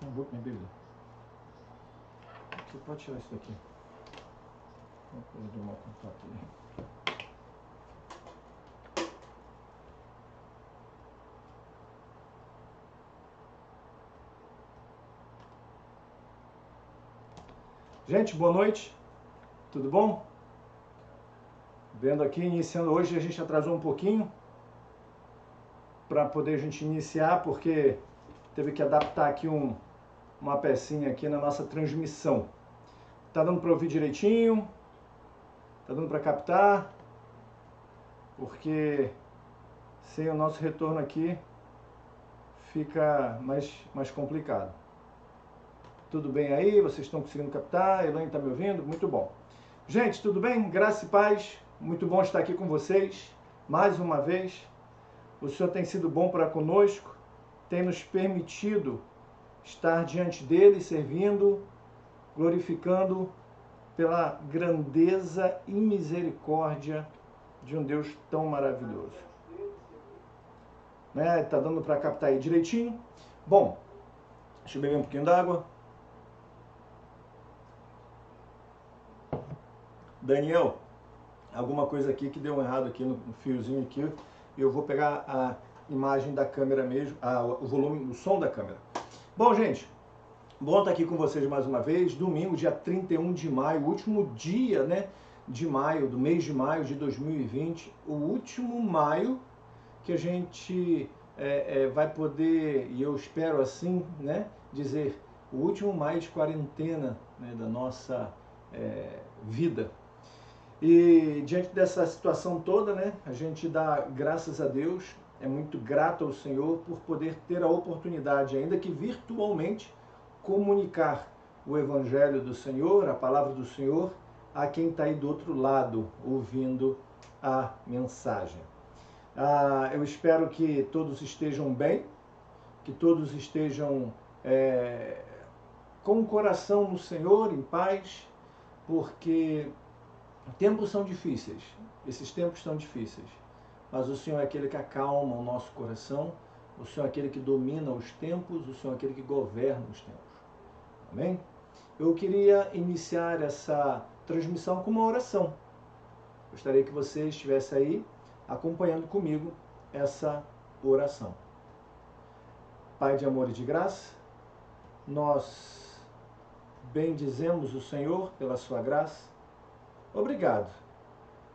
Não vou comer bebida. Você pode tirar isso daqui. Uma coisa do mau contato ali. Gente, boa noite. Tudo bom? Vendo aqui, iniciando hoje, a gente atrasou um pouquinho para poder a gente iniciar, porque teve que adaptar aqui uma pecinha aqui na nossa transmissão. Tá dando para ouvir direitinho? Tá dando para captar? Porque sem o nosso retorno aqui fica mais complicado. Tudo bem aí? Vocês estão conseguindo captar? A Elaine está me ouvindo? Muito bom. Gente, tudo bem? Graça e paz. Muito bom estar aqui com vocês mais uma vez. O Senhor tem sido bom para conosco, tem nos permitido estar diante dele, servindo, glorificando pela grandeza e misericórdia de um Deus tão maravilhoso. Né? Tá dando para captar aí direitinho? Bom, deixa eu beber um pouquinho d'água. Daniel, alguma coisa aqui que deu errado aqui no fiozinho aqui. Eu vou pegar a imagem da câmera mesmo, o volume, o som da câmera. Bom, gente, bom estar aqui com vocês mais uma vez. Domingo, dia 31 de maio, último dia, né, de maio, do mês de maio de 2020. O último maio que a gente vai poder, e eu espero assim, né, dizer, o último maio de quarentena, né, da nossa vida. E diante dessa situação toda, né, a gente dá graças a Deus, é muito grato ao Senhor por poder ter a oportunidade, ainda que virtualmente, comunicar o Evangelho do Senhor, a palavra do Senhor, a quem está aí do outro lado, ouvindo a mensagem. Eu espero que todos estejam bem, que todos estejam com o coração no Senhor, em paz, porque tempos são difíceis, esses tempos são difíceis, mas o Senhor é aquele que acalma o nosso coração, o Senhor é aquele que domina os tempos, o Senhor é aquele que governa os tempos. Amém? Eu queria iniciar essa transmissão com uma oração. Gostaria que você estivesse aí acompanhando comigo essa oração. Pai de amor e de graça, nós bendizemos o Senhor pela sua graça. Obrigado.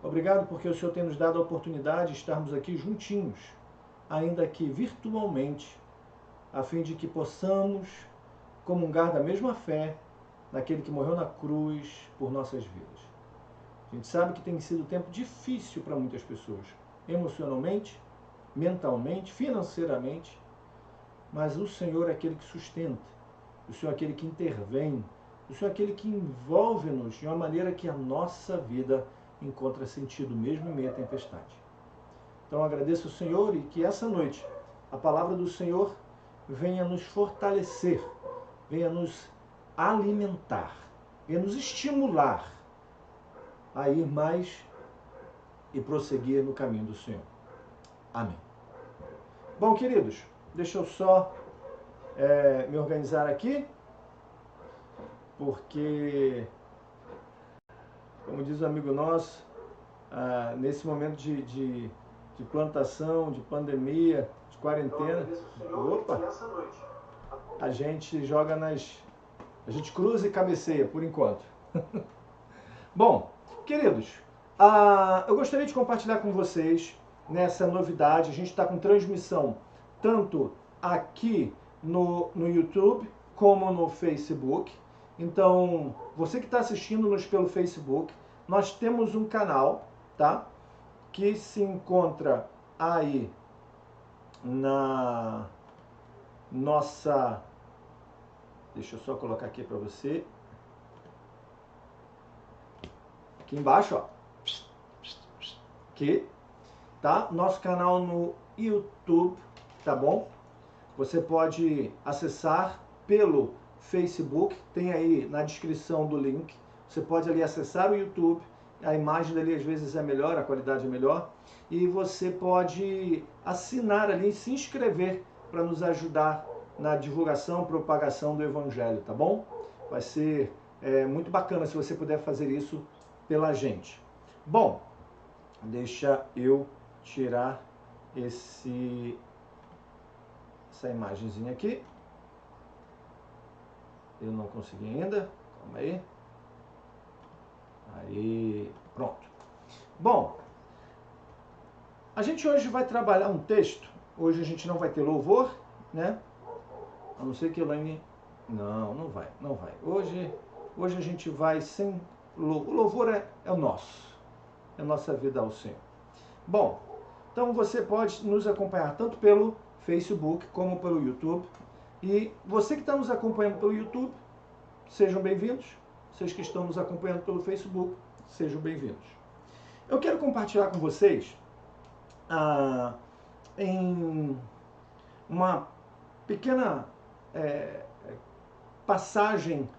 Obrigado porque o Senhor tem nos dado a oportunidade de estarmos aqui juntinhos, ainda que virtualmente, a fim de que possamos comungar da mesma fé naquele que morreu na cruz por nossas vidas. A gente sabe que tem sido um tempo difícil para muitas pessoas, emocionalmente, mentalmente, financeiramente, mas o Senhor é aquele que sustenta, o Senhor é aquele que intervém, o Senhor é aquele que envolve-nos de uma maneira que a nossa vida encontra sentido mesmo em meio à tempestade. Então agradeço ao Senhor e que essa noite a palavra do Senhor venha nos fortalecer, venha nos alimentar, venha nos estimular a ir mais e prosseguir no caminho do Senhor. Amém. Bom, queridos, deixa eu só me organizar aqui, porque, como diz um amigo nosso, nesse momento de plantação, de pandemia, de quarentena, opa, a gente joga a gente cruza e cabeceia, por enquanto. Bom, queridos, eu gostaria de compartilhar com vocês nessa novidade. A gente está com transmissão tanto aqui no YouTube como no Facebook. Então, você que está assistindo-nos pelo Facebook, nós temos um canal, tá? Que se encontra aí na nossa... Deixa eu só colocar aqui para você. Aqui embaixo, ó. Aqui, tá? Nosso canal no YouTube, tá bom? Você pode acessar pelo Facebook, tem aí na descrição do link. Você pode ali acessar o YouTube, a imagem dali às vezes é melhor, a qualidade é melhor, e você pode assinar ali e se inscrever para nos ajudar na divulgação, propagação do Evangelho, tá bom? Vai ser muito bacana se você puder fazer isso pela gente. Bom, deixa eu tirar essa imagenzinha aqui. Eu não consegui ainda, calma aí. Aí, pronto. Bom, a gente hoje vai trabalhar um texto. Hoje a gente não vai ter louvor, né? A não ser que Elaine... Não vai. Hoje a gente vai sem... O louvor é o nosso. É a nossa vida ao Senhor. Bom, então você pode nos acompanhar tanto pelo Facebook como pelo YouTube. E você que está nos acompanhando pelo YouTube, sejam bem-vindos. Vocês que estão nos acompanhando pelo Facebook, sejam bem-vindos. Eu quero compartilhar com vocês em uma pequena passagem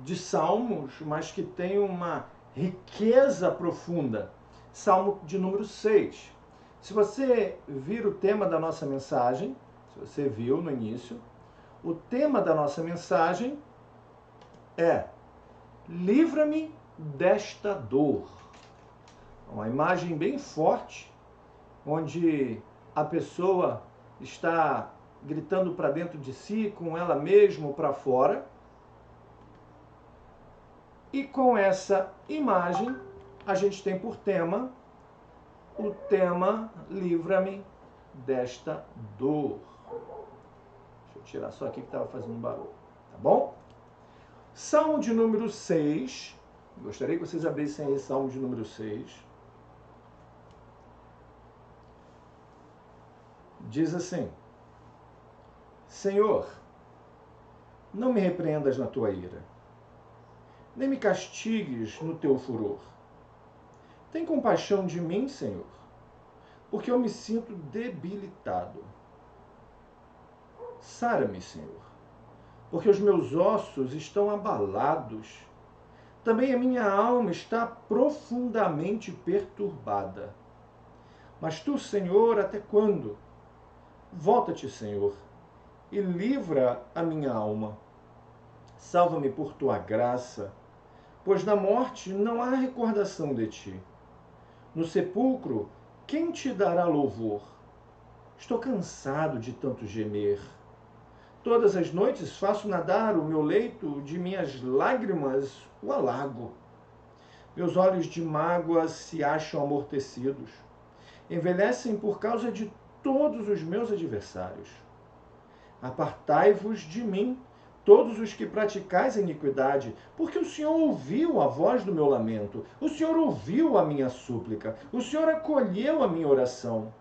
de Salmos, mas que tem uma riqueza profunda. Salmo de número 6. Se você vir o tema da nossa mensagem, se você viu no início, o tema da nossa mensagem é: livra-me desta dor. Uma imagem bem forte, onde a pessoa está gritando para dentro de si, com ela mesma ou para fora. E com essa imagem, a gente tem por tema o tema livra-me desta dor. Deixa eu tirar só aqui que estava fazendo barulho, tá bom? Salmo de número 6. Gostaria que vocês abrissem aí Salmo de número 6. Diz assim: Senhor, não me repreendas na tua ira, nem me castigues no teu furor. Tem compaixão de mim, Senhor, porque eu me sinto debilitado. Sara-me, Senhor, porque os meus ossos estão abalados. Também a minha alma está profundamente perturbada. Mas tu, Senhor, até quando? Volta-te, Senhor, e livra a minha alma. Salva-me por tua graça, pois na morte não há recordação de ti. No sepulcro, quem te dará louvor? Estou cansado de tanto gemer. Todas as noites faço nadar o meu leito, de minhas lágrimas o alago. Meus olhos de mágoa se acham amortecidos. Envelhecem por causa de todos os meus adversários. Apartai-vos de mim, todos os que praticais a iniquidade, porque o Senhor ouviu a voz do meu lamento, o Senhor ouviu a minha súplica, o Senhor acolheu a minha oração.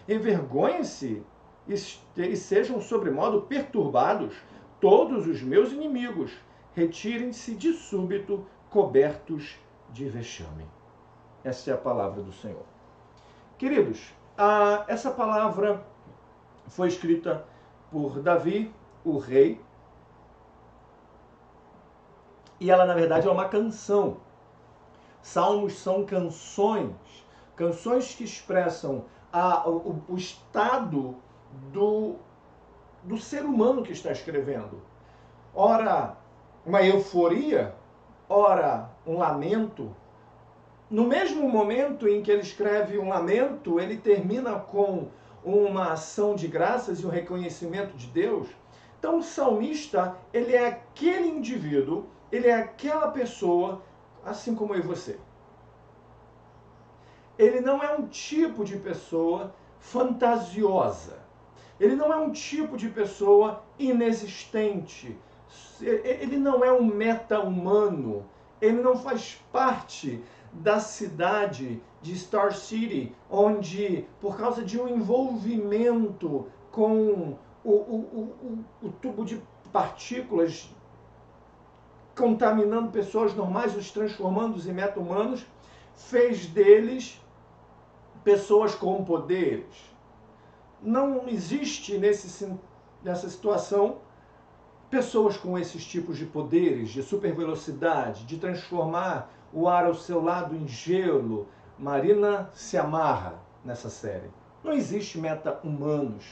Envergonhem-se e sejam sobremodo perturbados todos os meus inimigos, retirem-se de súbito, cobertos de vexame. Essa é a palavra do Senhor. Queridos, essa palavra foi escrita por Davi, o rei, e ela, na verdade, é uma canção. Salmos são canções que expressam o estado do ser humano que está escrevendo. Ora, uma euforia, ora, um lamento. No mesmo momento em que ele escreve um lamento, ele termina com uma ação de graças e um reconhecimento de Deus. Então, o salmista, ele é aquele indivíduo, ele é aquela pessoa, assim como eu e você. Ele não é um tipo de pessoa fantasiosa. Ele não é um tipo de pessoa inexistente. Ele não é um meta-humano. Ele não faz parte da cidade de Star City, onde, por causa de um envolvimento com o tubo de partículas contaminando pessoas normais, os transformando em meta-humanos, fez deles pessoas com poderes. Não existe nessa situação Pessoas com esses tipos de poderes, de supervelocidade, de transformar o ar ao seu lado em gelo. Marina se amarra nessa série. Não existe meta-humanos.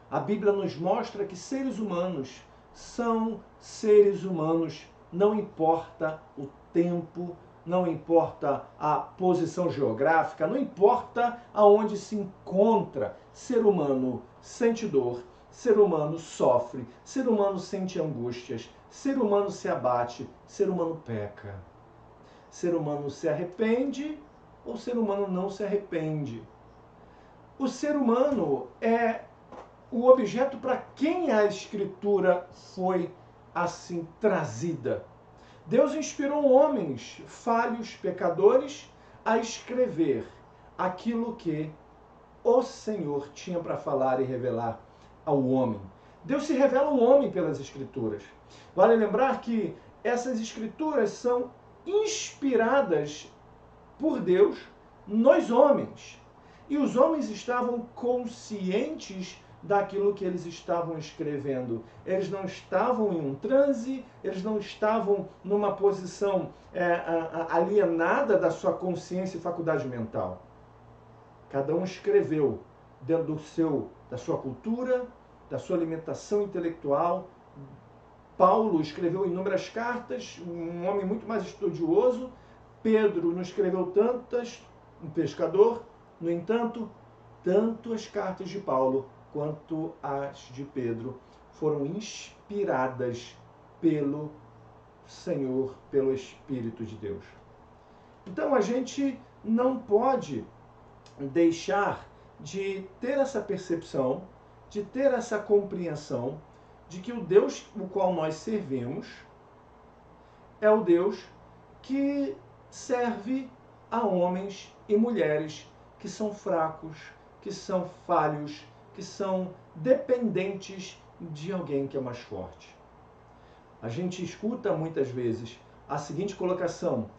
A Bíblia nos mostra que seres humanos são seres humanos, não importa o tempo, não importa a posição geográfica, não importa aonde se encontra. Ser humano sente dor, ser humano sofre, ser humano sente angústias, ser humano se abate, ser humano peca. Ser humano se arrepende ou ser humano não se arrepende. O ser humano é o objeto para quem a Escritura foi assim trazida. Deus inspirou homens falhos, pecadores, a escrever aquilo que o Senhor tinha para falar e revelar ao homem. Deus se revela ao homem pelas Escrituras. Vale lembrar que essas Escrituras são inspiradas por Deus nos homens. E os homens estavam conscientes daquilo que eles estavam escrevendo. Eles não estavam em um transe, eles não estavam numa posição alienada da sua consciência e faculdade mental. Cada um escreveu dentro da sua cultura, da sua alimentação intelectual. Paulo escreveu inúmeras cartas, um homem muito mais estudioso. Pedro não escreveu tantas, um pescador. No entanto, tanto as cartas de Paulo quanto as de Pedro foram inspiradas pelo Senhor, pelo Espírito de Deus. Então a gente não pode deixar de ter essa percepção, de ter essa compreensão de que o Deus o qual nós servimos é o Deus que serve a homens e mulheres que são fracos, que são falhos, que são dependentes de alguém que é mais forte. A gente escuta muitas vezes a seguinte colocação: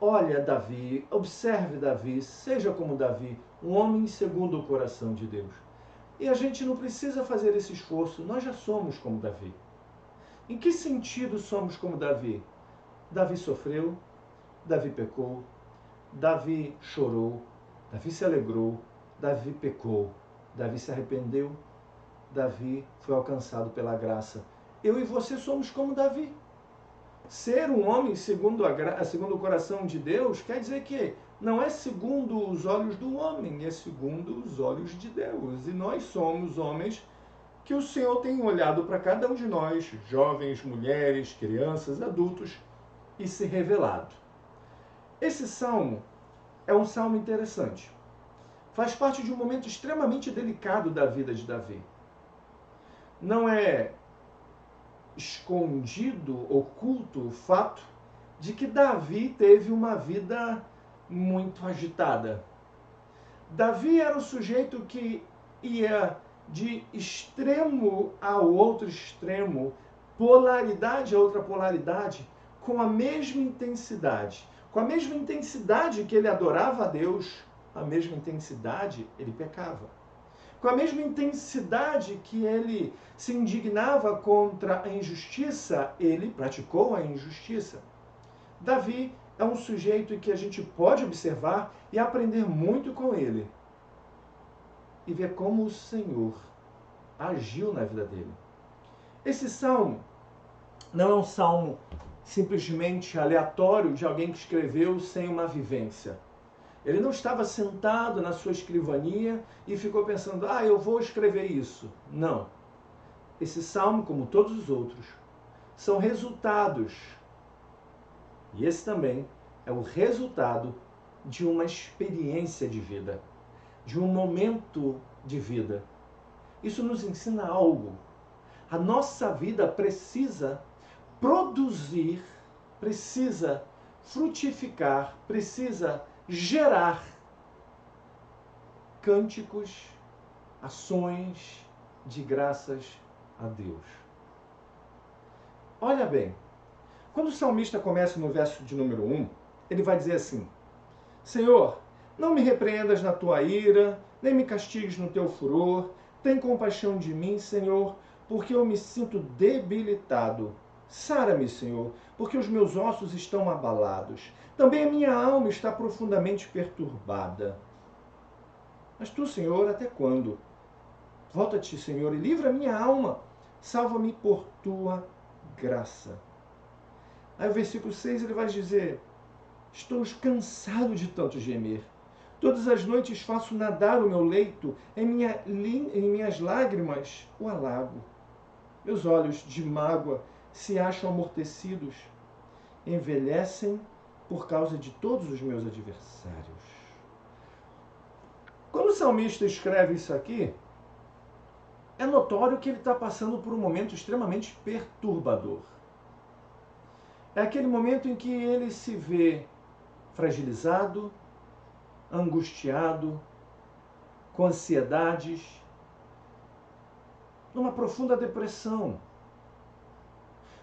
olha Davi, observe Davi, seja como Davi, um homem segundo o coração de Deus. E a gente não precisa fazer esse esforço, nós já somos como Davi. Em que sentido somos como Davi? Davi sofreu, Davi pecou, Davi chorou, Davi se alegrou, Davi pecou, Davi se arrependeu, Davi foi alcançado pela graça. Eu e você somos como Davi. Ser um homem segundo o coração de Deus quer dizer que não é segundo os olhos do homem, é segundo os olhos de Deus. E nós somos homens que o Senhor tem olhado para cada um de nós, jovens, mulheres, crianças, adultos, e se revelado. Esse salmo é um salmo interessante. Faz parte de um momento extremamente delicado da vida de Davi. Não é escondido, oculto o fato de que Davi teve uma vida muito agitada. Davi era o sujeito que ia de extremo ao outro extremo, polaridade a outra polaridade, com a mesma intensidade. Com a mesma intensidade que ele adorava a Deus, a mesma intensidade ele pecava. Com a mesma intensidade que ele se indignava contra a injustiça, ele praticou a injustiça. Davi é um sujeito em que a gente pode observar e aprender muito com ele. E ver como o Senhor agiu na vida dele. Esse salmo não é um salmo simplesmente aleatório de alguém que escreveu sem uma vivência. Ele não estava sentado na sua escrivania e ficou pensando, eu vou escrever isso. Não. Esse salmo, como todos os outros, são resultados. E esse também é o resultado de uma experiência de vida, de um momento de vida. Isso nos ensina algo. A nossa vida precisa produzir, precisa frutificar, precisa gerar cânticos, ações de graças a Deus. Olha bem, quando o salmista começa no verso de número 1, ele vai dizer assim: Senhor, não me repreendas na tua ira, nem me castigues no teu furor, tem compaixão de mim, Senhor, porque eu me sinto debilitado. Sara-me, Senhor, porque os meus ossos estão abalados. Também a minha alma está profundamente perturbada. Mas tu, Senhor, até quando? Volta-te, Senhor, e livra a minha alma. Salva-me por tua graça. Aí o versículo 6 ele vai dizer: estou cansado de tanto gemer. Todas as noites faço nadar o meu leito, em minhas lágrimas o alago. Meus olhos de mágoa se acham amortecidos, envelhecem por causa de todos os meus adversários. Quando o salmista escreve isso aqui, é notório que ele está passando por um momento extremamente perturbador. É aquele momento em que ele se vê fragilizado, angustiado, com ansiedades, numa profunda depressão.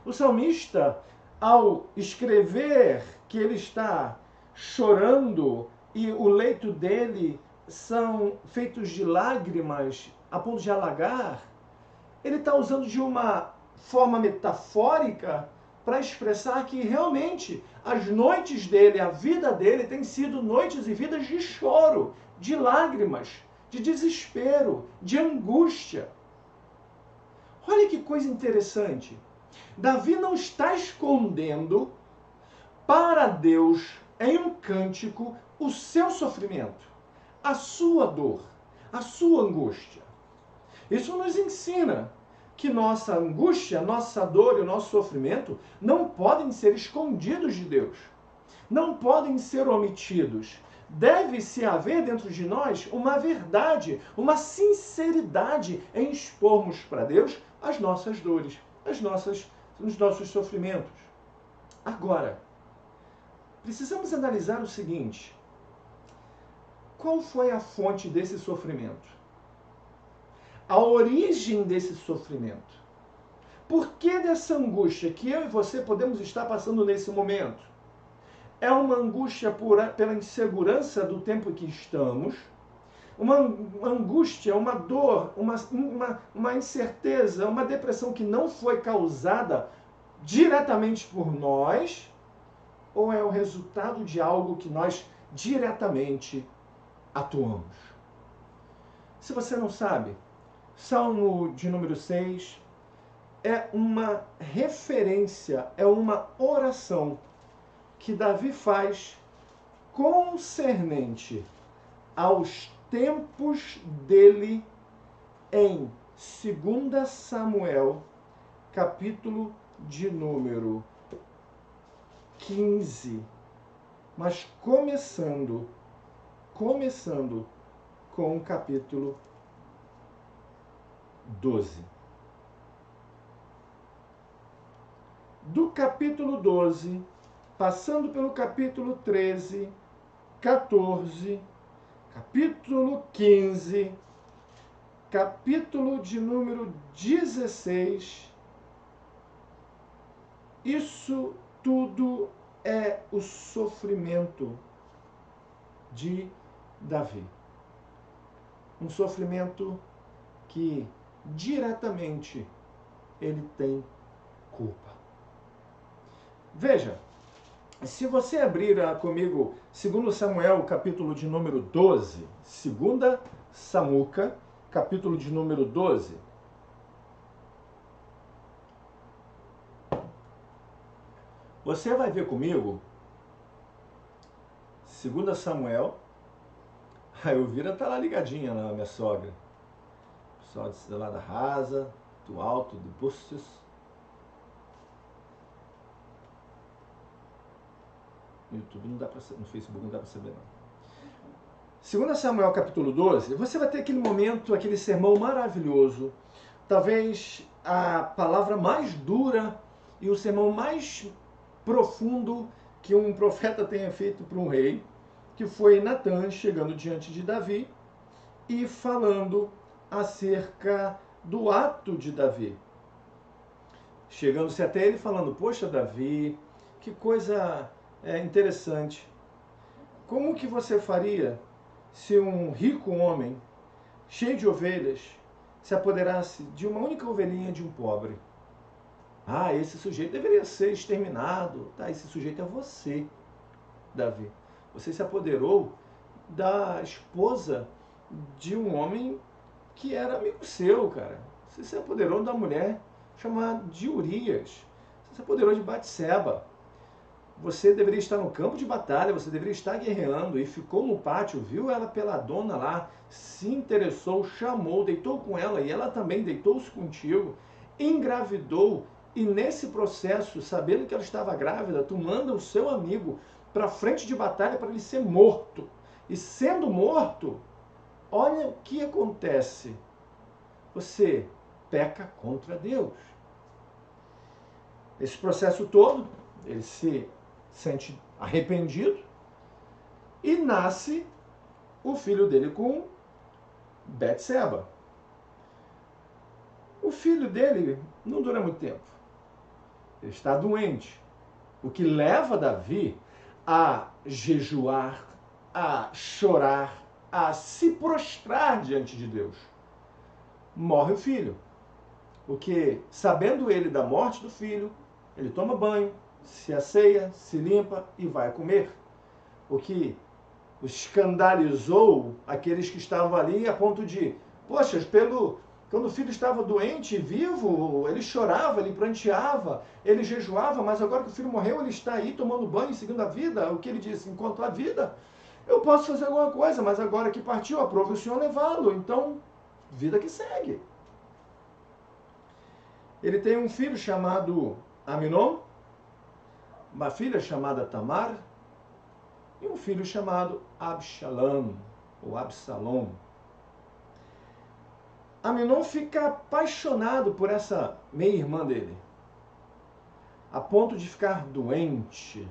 O salmista, ao escrever que ele está chorando e o leito dele são feitos de lágrimas a ponto de alagar, ele está usando de uma forma metafórica para expressar que realmente as noites dele, a vida dele tem sido noites e vidas de choro, de lágrimas, de desespero, de angústia. Olha que coisa interessante. Davi não está escondendo para Deus, em um cântico, o seu sofrimento, a sua dor, a sua angústia. Isso nos ensina que nossa angústia, nossa dor e o nosso sofrimento não podem ser escondidos de Deus. Não podem ser omitidos. Deve-se haver dentro de nós uma verdade, uma sinceridade em expormos para Deus as nossas dores, os nossos sofrimentos. Agora, precisamos analisar o seguinte: qual foi a fonte desse sofrimento? A origem desse sofrimento. Por que dessa angústia que eu e você podemos estar passando nesse momento? É uma angústia pela insegurança do tempo em que estamos, uma angústia, uma dor, uma incerteza, uma depressão que não foi causada diretamente por nós, ou é o resultado de algo que nós diretamente atuamos? Se você não sabe, Salmo de número 6 é uma referência, é uma oração que Davi faz concernente aos tempos dele em 2 Samuel, capítulo de número 15, mas começando com o capítulo 12. Do capítulo 12, passando pelo capítulo 13, 14, capítulo 15, capítulo de número 16, isso tudo é o sofrimento de Davi. Um sofrimento que diretamente ele tem culpa. Veja, se você abrir comigo 2 Samuel, capítulo de número 12, 2 Samuca, capítulo de número 12, você vai ver comigo 2 Samuel. A Elvira está lá ligadinha, na minha sogra. Pessoal de lá da Rasa, do Alto, do Búzios. No YouTube não dá para saber, no Facebook não dá para saber não. 2 Samuel capítulo 12, você vai ter aquele momento, aquele sermão maravilhoso, talvez a palavra mais dura e o sermão mais profundo que um profeta tenha feito para um rei, que foi Natã chegando diante de Davi e falando acerca do ato de Davi. Chegando-se até ele falando: poxa, Davi, que coisa interessante. Como que você faria se um rico homem, cheio de ovelhas, se apoderasse de uma única ovelhinha de um pobre. Ah, esse sujeito deveria ser exterminado. Tá, esse sujeito é você, Davi. Você se apoderou da esposa de um homem que era amigo seu, cara. Você se apoderou da mulher chamada de Urias. Você se apoderou de Batseba. Você deveria estar no campo de batalha, você deveria estar guerreando e ficou no pátio, viu ela peladona lá, se interessou, chamou, deitou com ela e ela também deitou-se contigo, engravidou e nesse processo, sabendo que ela estava grávida, tu manda o seu amigo para frente de batalha para ele ser morto. E sendo morto, olha o que acontece. Você peca contra Deus. Esse processo todo, ele se sente arrependido e nasce o filho dele com Betseba. O filho dele não dura muito tempo. Ele está doente. O que leva Davi a jejuar, a chorar, a se prostrar diante de Deus. Morre o filho. O que, sabendo ele da morte do filho, ele toma banho, se asseia, se limpa e vai comer. O que escandalizou aqueles que estavam ali a ponto de, poxa, quando o filho estava doente, vivo, ele chorava, ele pranteava, ele jejuava, mas agora que o filho morreu, ele está aí tomando banho, seguindo a vida. O que ele disse? Enquanto a vida, eu posso fazer alguma coisa, mas agora que partiu, aprove o Senhor levá-lo. Então, vida que segue. Ele tem um filho chamado Aminon, uma filha chamada Tamar e um filho chamado Absalom, ou Absalom. Aminon fica apaixonado por essa meia-irmã dele, a ponto de ficar doente.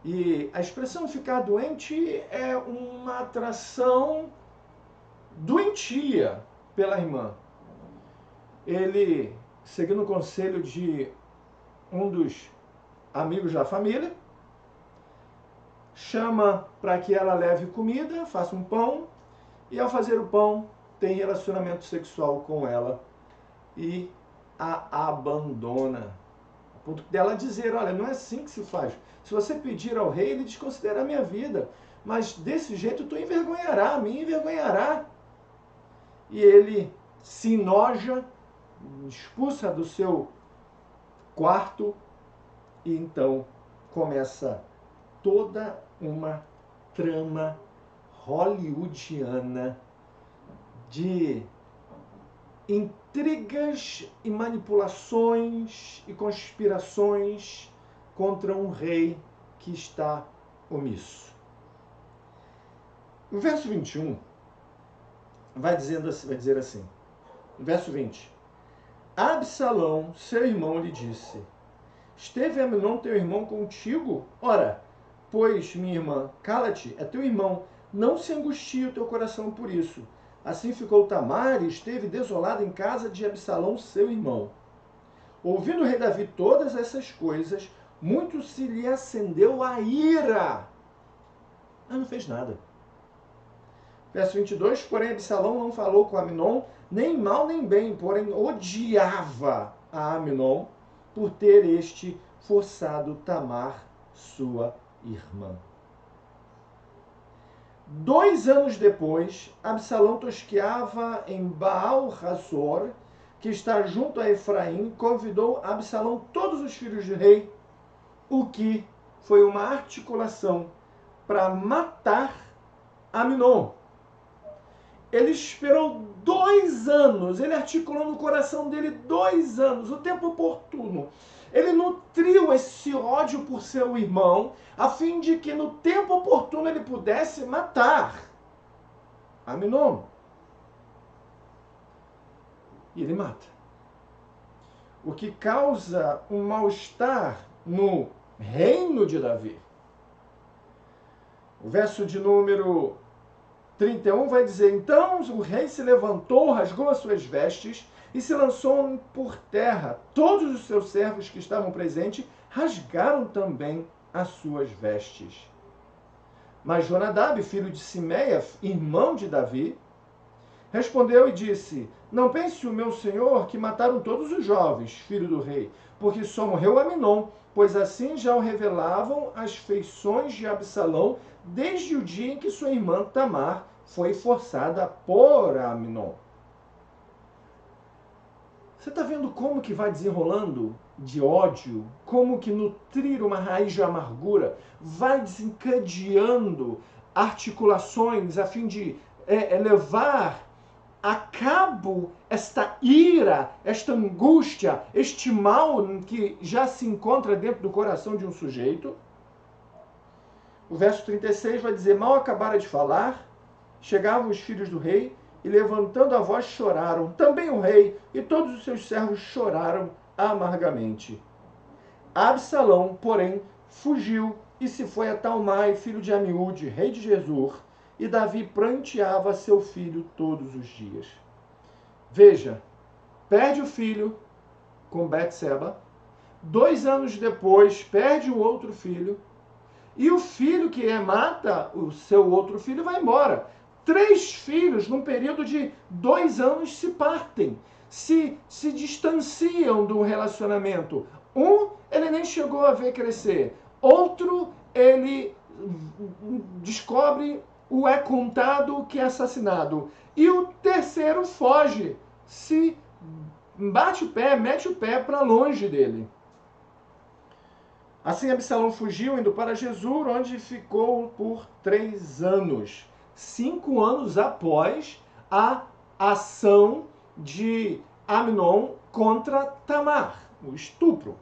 E a expressão ficar doente é uma atração doentia pela irmã. Ele, seguindo o conselho de um dos amigos da família, chama para que ela leve comida, faça um pão, e ao fazer o pão, tem relacionamento sexual com ela e a abandona. A ponto dela dizer, olha, não é assim que se faz. Se você pedir ao rei, ele desconsidera a minha vida, mas desse jeito tu envergonhará, me envergonhará. E ele se enoja, expulsa do seu quarto e então começa toda uma trama hollywoodiana de intrigas e manipulações e conspirações contra um rei que está omisso. O verso 21 vai dizer assim, no verso 20, Absalão, seu irmão, lhe disse, esteve Aminon, teu irmão, contigo? Ora, pois, minha irmã, cala-te, é teu irmão, não se angustie o teu coração por isso. Assim ficou Tamar e esteve desolada em casa de Absalão, seu irmão. Ouvindo o rei Davi todas essas coisas, muito se lhe acendeu a ira. Mas não fez nada. Verso 22, porém Absalão não falou com Aminon, nem mal nem bem, porém odiava a Aminon por ter este forçado Tamar, sua irmã. 2 anos depois, Absalão tosqueava em Baal-Hazor, que está junto a Efraim, convidou Absalão todos os filhos do rei, o que foi uma articulação para matar Aminon. Ele esperou 2 anos, ele articulou no coração dele 2 anos, o tempo oportuno. Ele nutriu esse ódio por seu irmão, a fim de que no tempo oportuno ele pudesse matar Aminon. E ele mata. O que causa um mal-estar no reino de Davi. O verso de número 31 vai dizer, então o rei se levantou, rasgou as suas vestes e se lançou por terra. Todos os seus servos que estavam presentes rasgaram também as suas vestes. Mas Jonadab, filho de Simeia, irmão de Davi, respondeu e disse: Não pense o meu senhor que mataram todos os jovens, filho do rei, porque só morreu Aminon, pois assim já o revelavam as feições de Absalão desde o dia em que sua irmã Tamar foi forçada por Aminon. Você está vendo como que vai desenrolando de ódio? Como que nutrir uma raiz de amargura vai desencadeando articulações a fim de levar a cabo esta ira, esta angústia, este mal que já se encontra dentro do coração de um sujeito? O verso 36 vai dizer: Mal acabara de falar, chegavam os filhos do rei, e levantando a voz choraram. Também o rei e todos os seus servos choraram amargamente. Absalão, porém, fugiu e se foi a Talmai, filho de Amiúde, rei de Gesur, e Davi pranteava seu filho todos os dias. Veja, perde o filho com Betseba, 2 anos depois perde o outro filho, e o filho que mata o seu outro filho vai embora. 3 filhos, num período de 2 anos, se partem, se distanciam do relacionamento. Um, ele nem chegou a ver crescer. Outro, ele descobre, é contado que é assassinado. E o terceiro foge, se bate o pé, mete o pé para longe dele. Assim Absalão fugiu, indo para Gesur, onde ficou por 3 anos. 5 anos após a ação de Aminon contra Tamar, o estupro.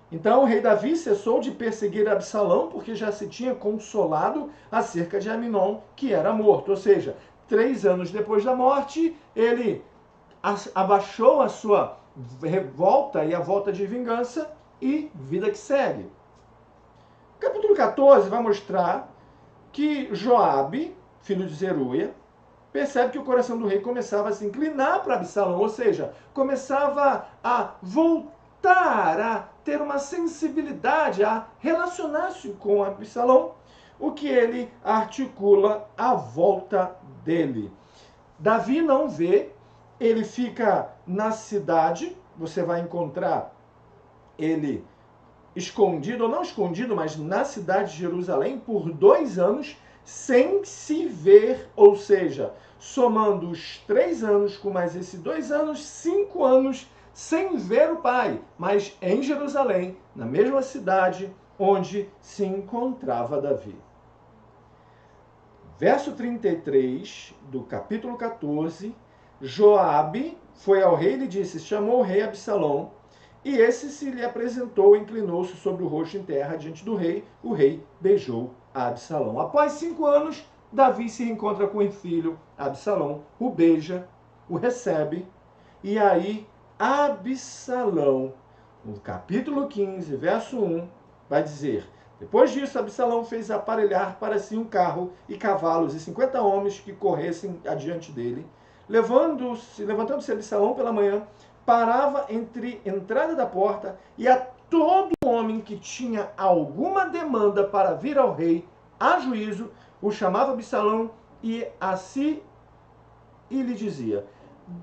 Então o rei Davi cessou de perseguir Absalão, porque já se tinha consolado acerca de Aminon, que era morto. Ou seja, 3 anos depois da morte, ele abaixou a sua revolta e a volta de vingança, e vida que segue. O capítulo 14 vai mostrar que Joabe, filho de Zeruia, percebe que o coração do rei começava a se inclinar para Absalão, ou seja, começava a voltar a ter uma sensibilidade, a relacionar-se com Absalão, o que ele articula à volta dele. Davi não vê, ele fica na cidade, você vai encontrar ele escondido, ou não escondido, mas na cidade de Jerusalém, por 2 anos, sem se ver, ou seja, somando os 3 anos com mais esses 2 anos, 5 anos sem ver o pai, mas em Jerusalém, na mesma cidade onde se encontrava Davi. Verso 33 do capítulo 14, Joabe foi ao rei e lhe disse, chamou o rei Absalão, e esse se lhe apresentou, inclinou-se sobre o rosto em terra diante do rei. O rei beijou a Absalão. Após 5 anos, Davi se reencontra com o filho Absalão, o beija, o recebe. E aí, Absalão, no capítulo 15, verso 1, vai dizer: Depois disso, Absalão fez aparelhar para si um carro e cavalos e 50 homens que corressem adiante dele. Levantando-se Absalão pela manhã, parava entre a entrada da porta e a todo homem que tinha alguma demanda para vir ao rei a juízo, o chamava Absalão e lhe dizia: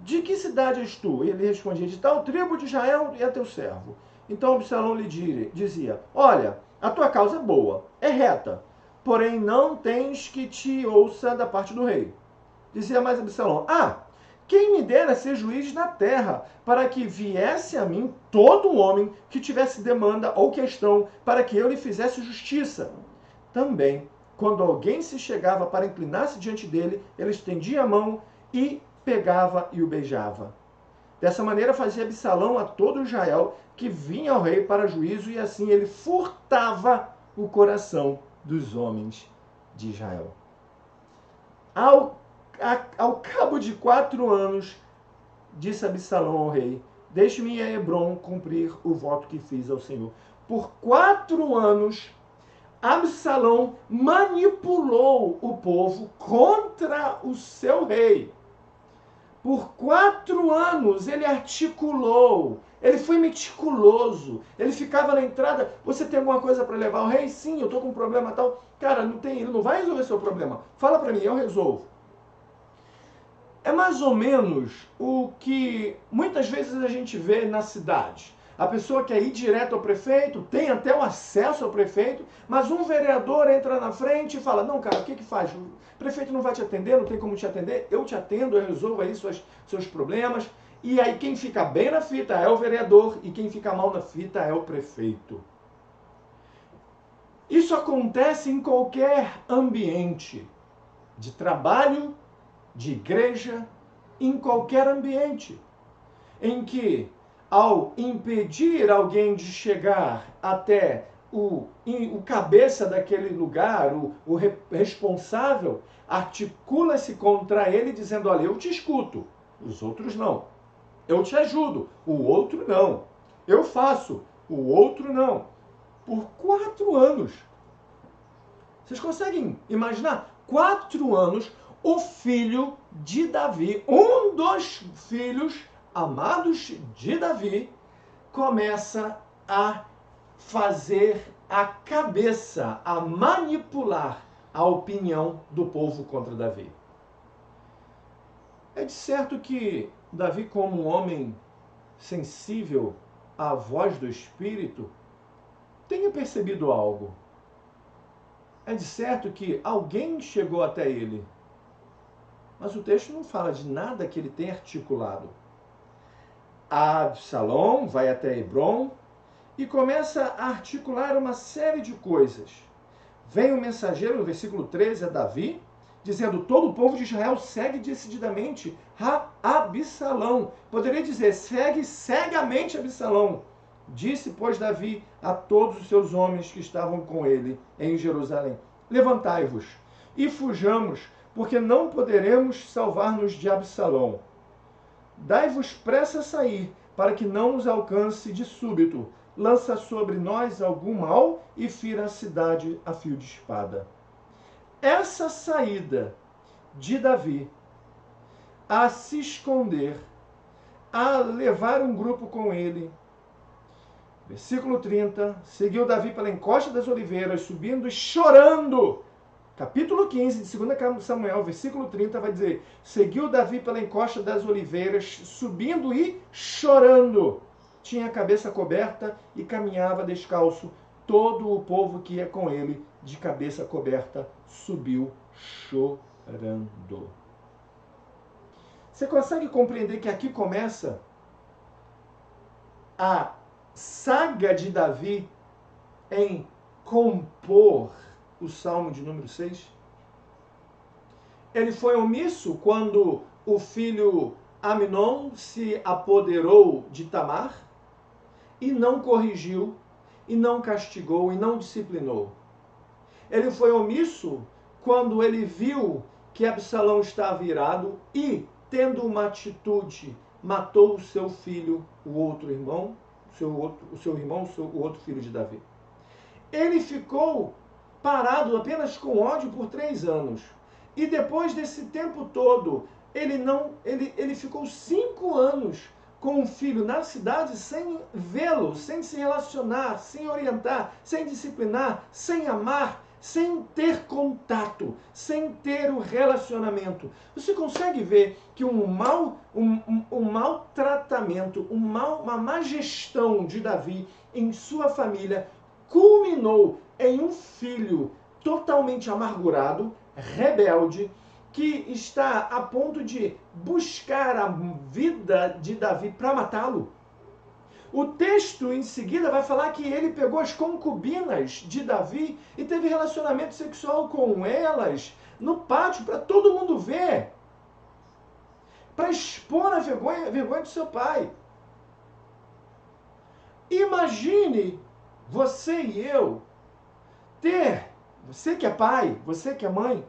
De que cidade és tu? E ele respondia: De tal tribo de Israel, e é teu servo. Então Absalão lhe dizia: Olha, a tua causa é boa, é reta, porém não tens que te ouça da parte do rei. Dizia mais Absalão: quem me dera ser juiz na terra, para que viesse a mim todo homem que tivesse demanda ou questão, para que eu lhe fizesse justiça. Também, quando alguém se chegava para inclinar-se diante dele, ele estendia a mão e pegava e o beijava. Dessa maneira fazia Absalão a todo Israel que vinha ao rei para juízo, e assim ele furtava o coração dos homens de Israel. Ao cabo de 4 anos, disse Absalão ao rei: Deixe-me ir a Hebrom cumprir o voto que fiz ao Senhor. Por 4 anos, Absalão manipulou o povo contra o seu rei. Por 4 anos ele articulou, ele foi meticuloso, ele ficava na entrada: Você tem alguma coisa para levar ao rei? Sim, eu estou com um problema tal. Cara, não tem, ele não vai resolver seu problema. Fala para mim, eu resolvo. É mais ou menos o que muitas vezes a gente vê na cidade. A pessoa quer ir direto ao prefeito, tem até o acesso ao prefeito, mas um vereador entra na frente e fala, não, cara, o que faz? O prefeito não vai te atender, não tem como te atender, eu te atendo, eu resolvo aí seus problemas. E aí quem fica bem na fita é o vereador e quem fica mal na fita é o prefeito. Isso acontece em qualquer ambiente, de trabalho, de igreja, em qualquer ambiente, em que, ao impedir alguém de chegar até o cabeça daquele lugar, o responsável, articula-se contra ele dizendo, olha, eu te escuto, os outros não. Eu te ajudo, o outro não. Eu faço, o outro não. Por 4 anos. Vocês conseguem imaginar? 4 anos, o filho de Davi, um dos filhos amados de Davi, começa a fazer a cabeça, a manipular a opinião do povo contra Davi. É de certo que Davi, como um homem sensível à voz do Espírito, tenha percebido algo. É de certo que alguém chegou até ele, mas o texto não fala de nada que ele tenha articulado. Absalão vai até Hebrom e começa a articular uma série de coisas. Vem o mensageiro, no versículo 13, a Davi, dizendo, todo o povo de Israel segue decididamente a Absalão. Poderia dizer, segue cegamente Absalão. Disse, pois, Davi a todos os seus homens que estavam com ele em Jerusalém, levantai-vos e fujamos, porque não poderemos salvar-nos de Absalão. Dai-vos pressa a sair, para que não nos alcance de súbito. Lança sobre nós algum mal e fira a cidade a fio de espada. Essa saída de Davi a se esconder, a levar um grupo com ele. Versículo 30, seguiu Davi pela encosta das oliveiras, subindo e chorando. Capítulo 15 de 2 Samuel, versículo 30, vai dizer, seguiu Davi pela encosta das oliveiras, subindo e chorando. Tinha a cabeça coberta e caminhava descalço. Todo o povo que ia com ele, de cabeça coberta, subiu chorando. Você consegue compreender que aqui começa a saga de Davi em compor o Salmo de número 6? Ele foi omisso quando o filho Amnon se apoderou de Tamar e não corrigiu, e não castigou, e não disciplinou. Ele foi omisso quando ele viu que Absalão estava irado e, tendo uma atitude, matou o seu filho, o outro irmão, o outro filho de Davi. Ele ficou parado apenas com ódio por 3 anos. E depois desse tempo todo, ele ficou 5 anos com o filho na cidade sem vê-lo, sem se relacionar, sem orientar, sem disciplinar, sem amar, sem ter contato, sem ter o relacionamento. Você consegue ver que um mau tratamento, uma má gestão de Davi em sua família culminou em um filho totalmente amargurado, rebelde, que está a ponto de buscar a vida de Davi para matá-lo. O texto em seguida vai falar que ele pegou as concubinas de Davi e teve relacionamento sexual com elas no pátio para todo mundo ver, para expor a vergonha do seu pai. Imagine você e eu você que é pai, você que é mãe,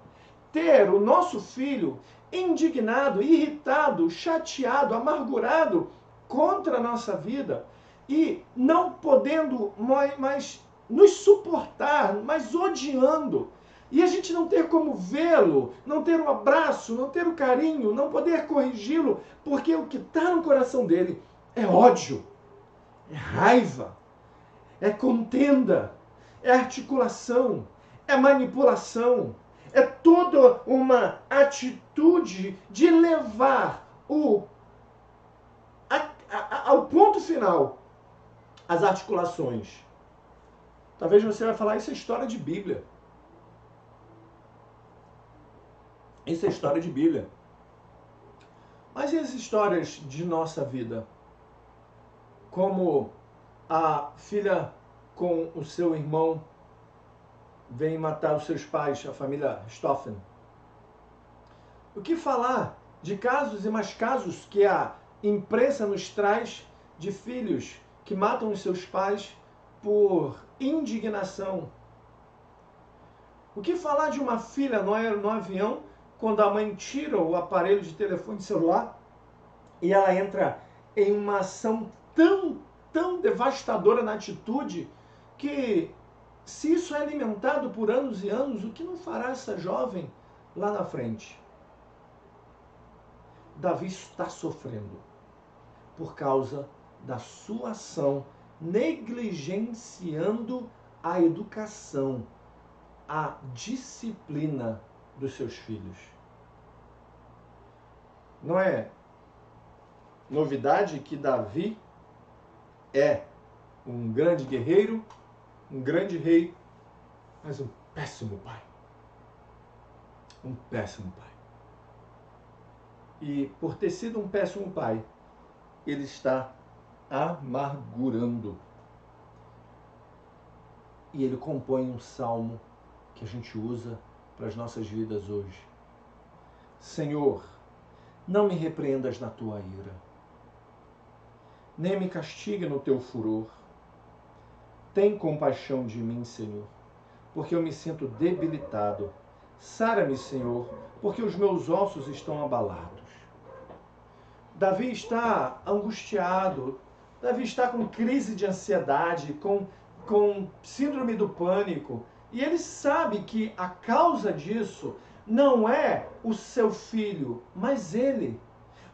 ter o nosso filho indignado, irritado, chateado, amargurado contra a nossa vida e não podendo mais nos suportar, mas odiando. E a gente não ter como vê-lo, não ter um abraço, não ter o carinho, não poder corrigi-lo, porque o que está no coração dele é ódio, é raiva, é contenda, é articulação, é manipulação, é toda uma atitude de levar ao ponto final as articulações. Talvez você vai falar, isso é história de Bíblia. Isso é história de Bíblia. Mas e as histórias de nossa vida? Como a filha com o seu irmão vem matar os seus pais, a família Stoffen. O que falar de casos e mais casos que a imprensa nos traz de filhos que matam os seus pais por indignação? O que falar de uma filha no avião quando a mãe tira o aparelho de telefone celular e ela entra em uma ação tão devastadora na atitude que, se isso é alimentado por anos e anos, o que não fará essa jovem lá na frente? Davi está sofrendo por causa da sua ação, negligenciando a educação, a disciplina dos seus filhos. Não é novidade que Davi é um grande guerreiro, um grande rei, mas um péssimo pai. Um péssimo pai. E por ter sido um péssimo pai, ele está amargurando. E ele compõe um salmo que a gente usa para as nossas vidas hoje. Senhor, não me repreendas na tua ira, nem me castigue no teu furor. Tem compaixão de mim, Senhor, porque eu me sinto debilitado. Sara-me, Senhor, porque os meus ossos estão abalados. Davi está angustiado, Davi está com crise de ansiedade, com síndrome do pânico, e ele sabe que a causa disso não é o seu filho, mas ele.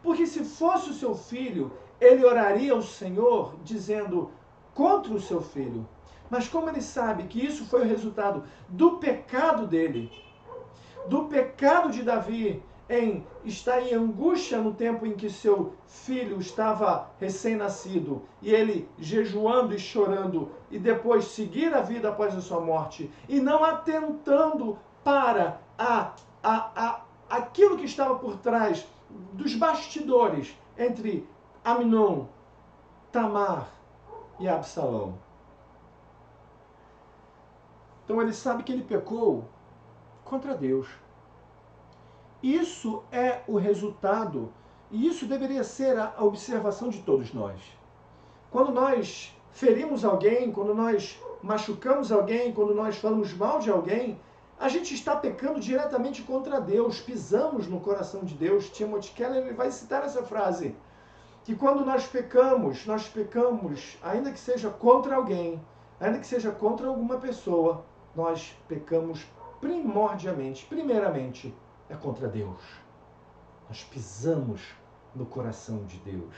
Porque se fosse o seu filho, ele oraria ao Senhor dizendo contra o seu filho. Mas como ele sabe que isso foi o resultado do pecado dele, do pecado de Davi, em estar em angústia no tempo em que seu filho estava recém-nascido, e ele jejuando e chorando, e depois seguir a vida após a sua morte, e não atentando para aquilo que estava por trás dos bastidores entre Amnon, Tamar e Absalão. Então ele sabe que ele pecou contra Deus. Isso é o resultado, e isso deveria ser a observação de todos nós. Quando nós ferimos alguém, quando nós machucamos alguém, quando nós falamos mal de alguém, a gente está pecando diretamente contra Deus, pisamos no coração de Deus. Timothy Keller ele vai citar essa frase, que quando nós pecamos, ainda que seja contra alguém, ainda que seja contra alguma pessoa, nós pecamos primeiramente, é contra Deus. Nós pisamos no coração de Deus.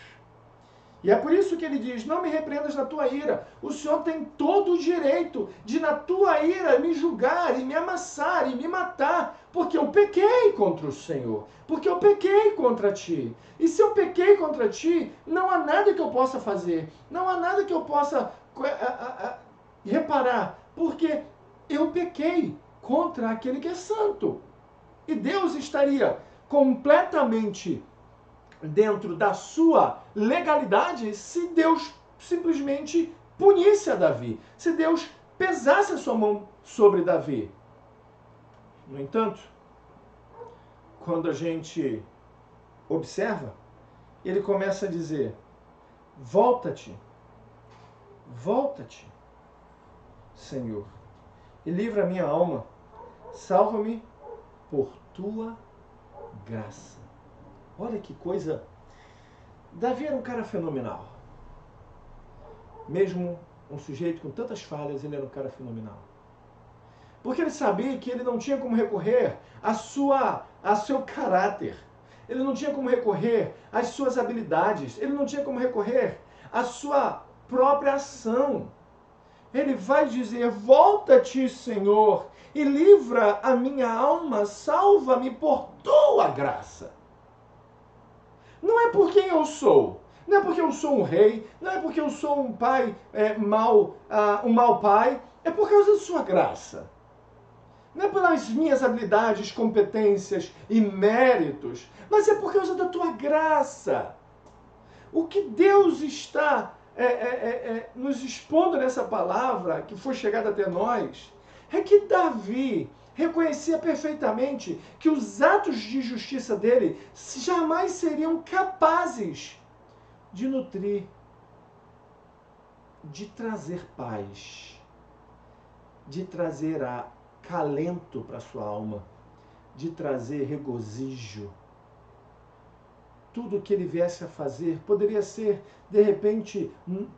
E é por isso que ele diz, não me repreendas na tua ira. O Senhor tem todo o direito de na tua ira me julgar e me amassar e me matar, porque eu pequei contra o Senhor, porque eu pequei contra ti. E se eu pequei contra ti, não há nada que eu possa fazer, não há nada que eu possa reparar, porque eu pequei contra aquele que é santo. E Deus estaria completamente dentro da sua legalidade se Deus simplesmente punisse a Davi, se Deus pesasse a sua mão sobre Davi. No entanto, quando a gente observa, ele começa a dizer, volta-te, Senhor, e livra a minha alma, salva-me por tua graça. Olha que coisa. Davi era um cara fenomenal. Mesmo um sujeito com tantas falhas, ele era um cara fenomenal. Porque ele sabia que ele não tinha como recorrer a seu caráter. Ele não tinha como recorrer às suas habilidades. Ele não tinha como recorrer à sua própria ação. Ele vai dizer: volta-te, Senhor, e livra a minha alma, salva-me por tua graça. Não é por quem eu sou, não é porque eu sou um rei, não é porque eu sou um pai um mau pai, é por causa da sua graça. Não é pelas minhas habilidades, competências e méritos, mas é por causa da tua graça. O que Deus está nos expondo nessa palavra, que foi chegada até nós, é que Davi reconhecia perfeitamente que os atos de justiça dele jamais seriam capazes de nutrir, de trazer paz, de trazer acalento para a sua alma, de trazer regozijo. Tudo que ele viesse a fazer poderia ser, de repente,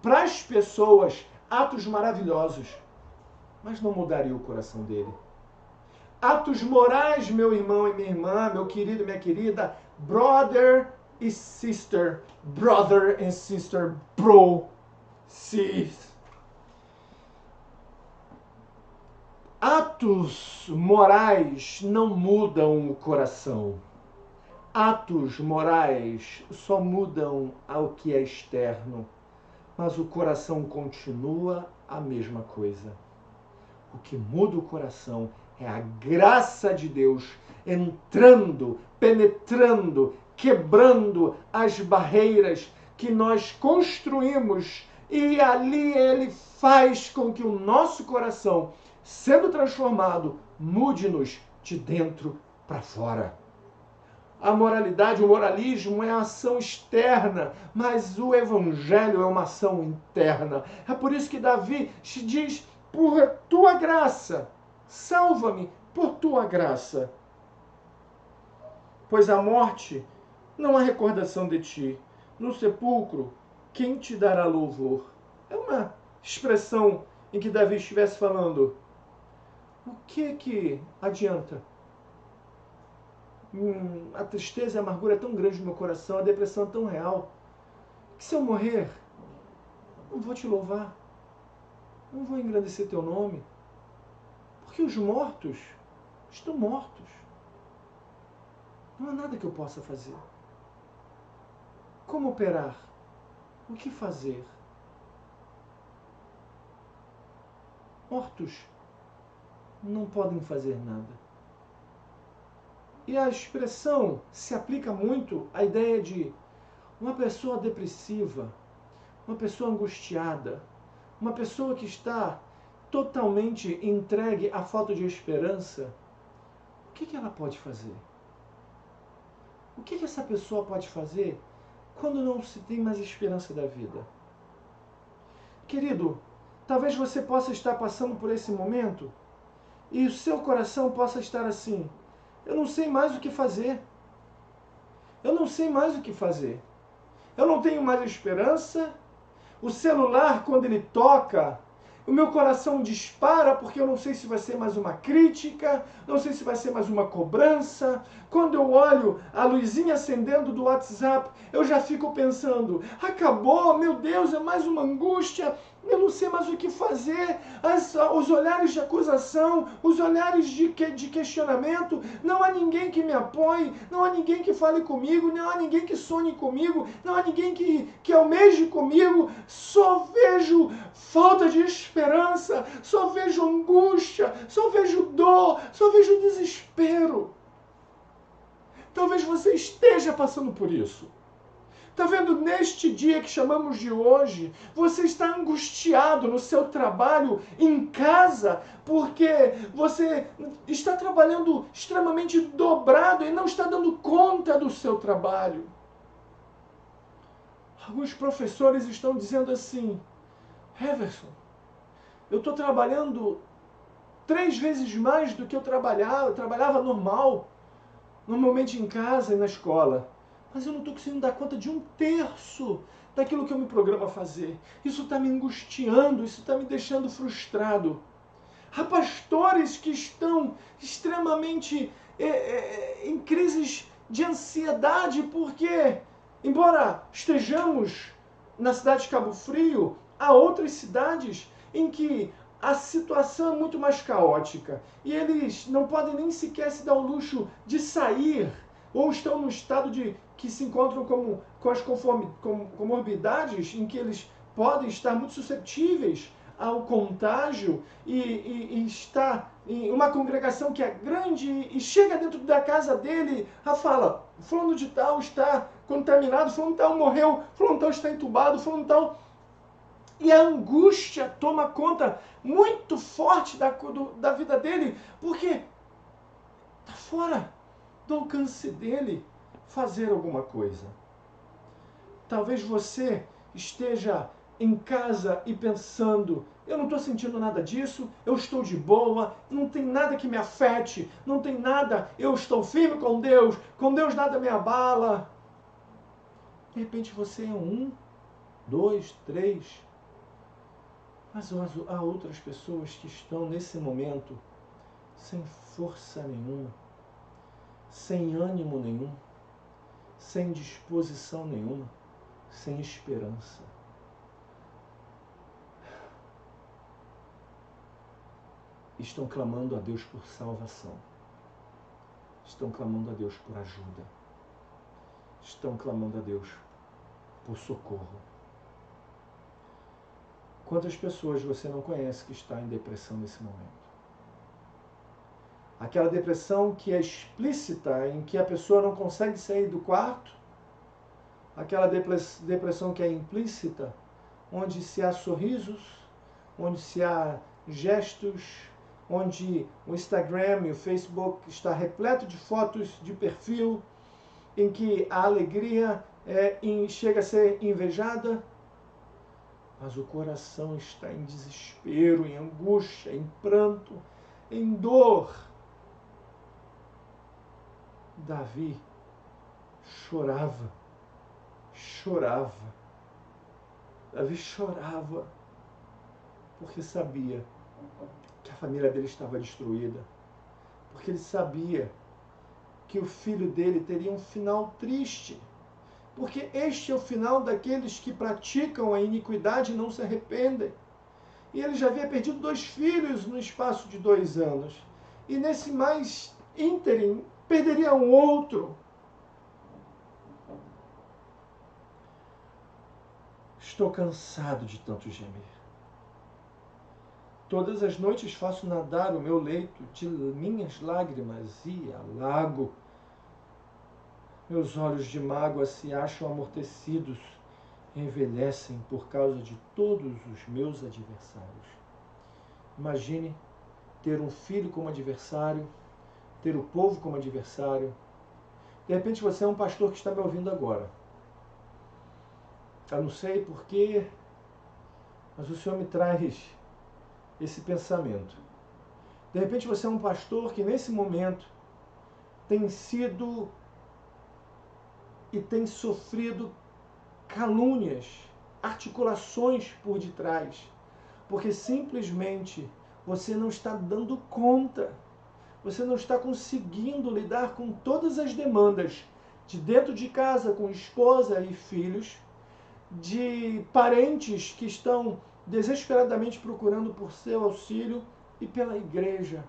para as pessoas, atos maravilhosos, mas não mudaria o coração dele. Atos morais, meu irmão e minha irmã, meu querido e minha querida, brother e sister, brother and sister, bro, sis. Atos morais não mudam o coração. Atos morais só mudam ao que é externo, mas o coração continua a mesma coisa. O que muda o coração é a graça de Deus entrando, penetrando, quebrando as barreiras que nós construímos, e ali ele faz com que o nosso coração, sendo transformado, mude-nos de dentro para fora. A moralidade, o moralismo é a ação externa, mas o evangelho é uma ação interna. É por isso que Davi diz: por tua graça, salva-me por tua graça. Pois a morte não há recordação de ti. No sepulcro, quem te dará louvor? É uma expressão em que Davi estivesse falando: o que adianta? A tristeza e a amargura é tão grande no meu coração, a depressão é tão real, que se eu morrer, não vou te louvar, não vou engrandecer teu nome, porque os mortos estão mortos. Não há nada que eu possa fazer. Como operar? O que fazer? Mortos não podem fazer nada. E a expressão se aplica muito à ideia de uma pessoa depressiva, uma pessoa angustiada, uma pessoa que está totalmente entregue à falta de esperança. O que ela pode fazer? O que essa pessoa pode fazer quando não se tem mais esperança da vida? Querido, talvez você possa estar passando por esse momento e o seu coração possa estar assim: eu não sei mais o que fazer. Eu não sei mais o que fazer. Eu não tenho mais esperança. O celular, quando ele toca, o meu coração dispara, porque eu não sei se vai ser mais uma crítica, não sei se vai ser mais uma cobrança. Quando eu olho a luzinha acendendo do WhatsApp, eu já fico pensando: acabou, meu Deus, é mais uma angústia. Eu não sei mais o que fazer. Os olhares de acusação, os olhares de questionamento. Não há ninguém que me apoie, não há ninguém que fale comigo, não há ninguém que sonhe comigo, não há ninguém que almeje comigo. Só vejo falta de esperança, só vejo angústia, só vejo dor, só vejo desespero. Talvez você esteja passando por isso. Está vendo, neste dia que chamamos de hoje, você está angustiado no seu trabalho, em casa, porque você está trabalhando extremamente dobrado e não está dando conta do seu trabalho. Alguns professores estão dizendo assim: Everson, eu estou trabalhando 3 vezes mais do que eu trabalhava normalmente em casa e na escola. Mas eu não estou conseguindo dar conta de 1/3 daquilo que eu me programo a fazer. Isso está me angustiando, isso está me deixando frustrado. Há pastores que estão extremamente em crises de ansiedade, porque, embora estejamos na cidade de Cabo Frio, há outras cidades em que a situação é muito mais caótica e eles não podem nem sequer se dar o luxo de sair, ou estão no estado de que se encontram com as comorbidades em que eles podem estar muito suscetíveis ao contágio e está em uma congregação que é grande e chega dentro da casa dele, fala, fulano de tal está contaminado, fulano de tal morreu, fulano de tal está entubado, fulano de tal... E a angústia toma conta muito forte da vida dele, porque está fora do alcance dele fazer alguma coisa. Talvez você esteja em casa e pensando, eu não estou sentindo nada disso, eu estou de boa, não tem nada que me afete, não tem nada, eu estou firme com Deus nada me abala. De repente você é 1, 2, 3, mas há outras pessoas que estão nesse momento sem força nenhuma, sem ânimo nenhum, sem disposição nenhuma, sem esperança. Estão clamando a Deus por salvação. Estão clamando a Deus por ajuda. Estão clamando a Deus por socorro. Quantas pessoas você não conhece que está em depressão nesse momento? Aquela depressão que é explícita, em que a pessoa não consegue sair do quarto. Aquela depressão que é implícita, onde se há sorrisos, onde se há gestos, onde o Instagram e o Facebook está repleto de fotos de perfil, em que a alegria chega a ser invejada, mas o coração está em desespero, em angústia, em pranto, em dor. Davi chorava. Davi chorava porque sabia que a família dele estava destruída, porque ele sabia que o filho dele teria um final triste, porque este é o final daqueles que praticam a iniquidade e não se arrependem. E ele já havia perdido 2 filhos no espaço de 2 anos, e nesse mais ínterim perderia um outro. Estou cansado de tanto gemer. Todas as noites faço nadar o meu leito de minhas lágrimas e alago. Meus olhos de mágoa se acham amortecidos, envelhecem por causa de todos os meus adversários. Imagine ter um filho como adversário, ter o povo como adversário. De repente você é um pastor que está me ouvindo agora. Eu não sei porquê, mas o Senhor me traz esse pensamento. De repente você é um pastor que nesse momento tem sido e tem sofrido calúnias, articulações por detrás, porque simplesmente você não está dando conta, você não está conseguindo lidar com todas as demandas de dentro de casa, com esposa e filhos, de parentes que estão desesperadamente procurando por seu auxílio e pela igreja.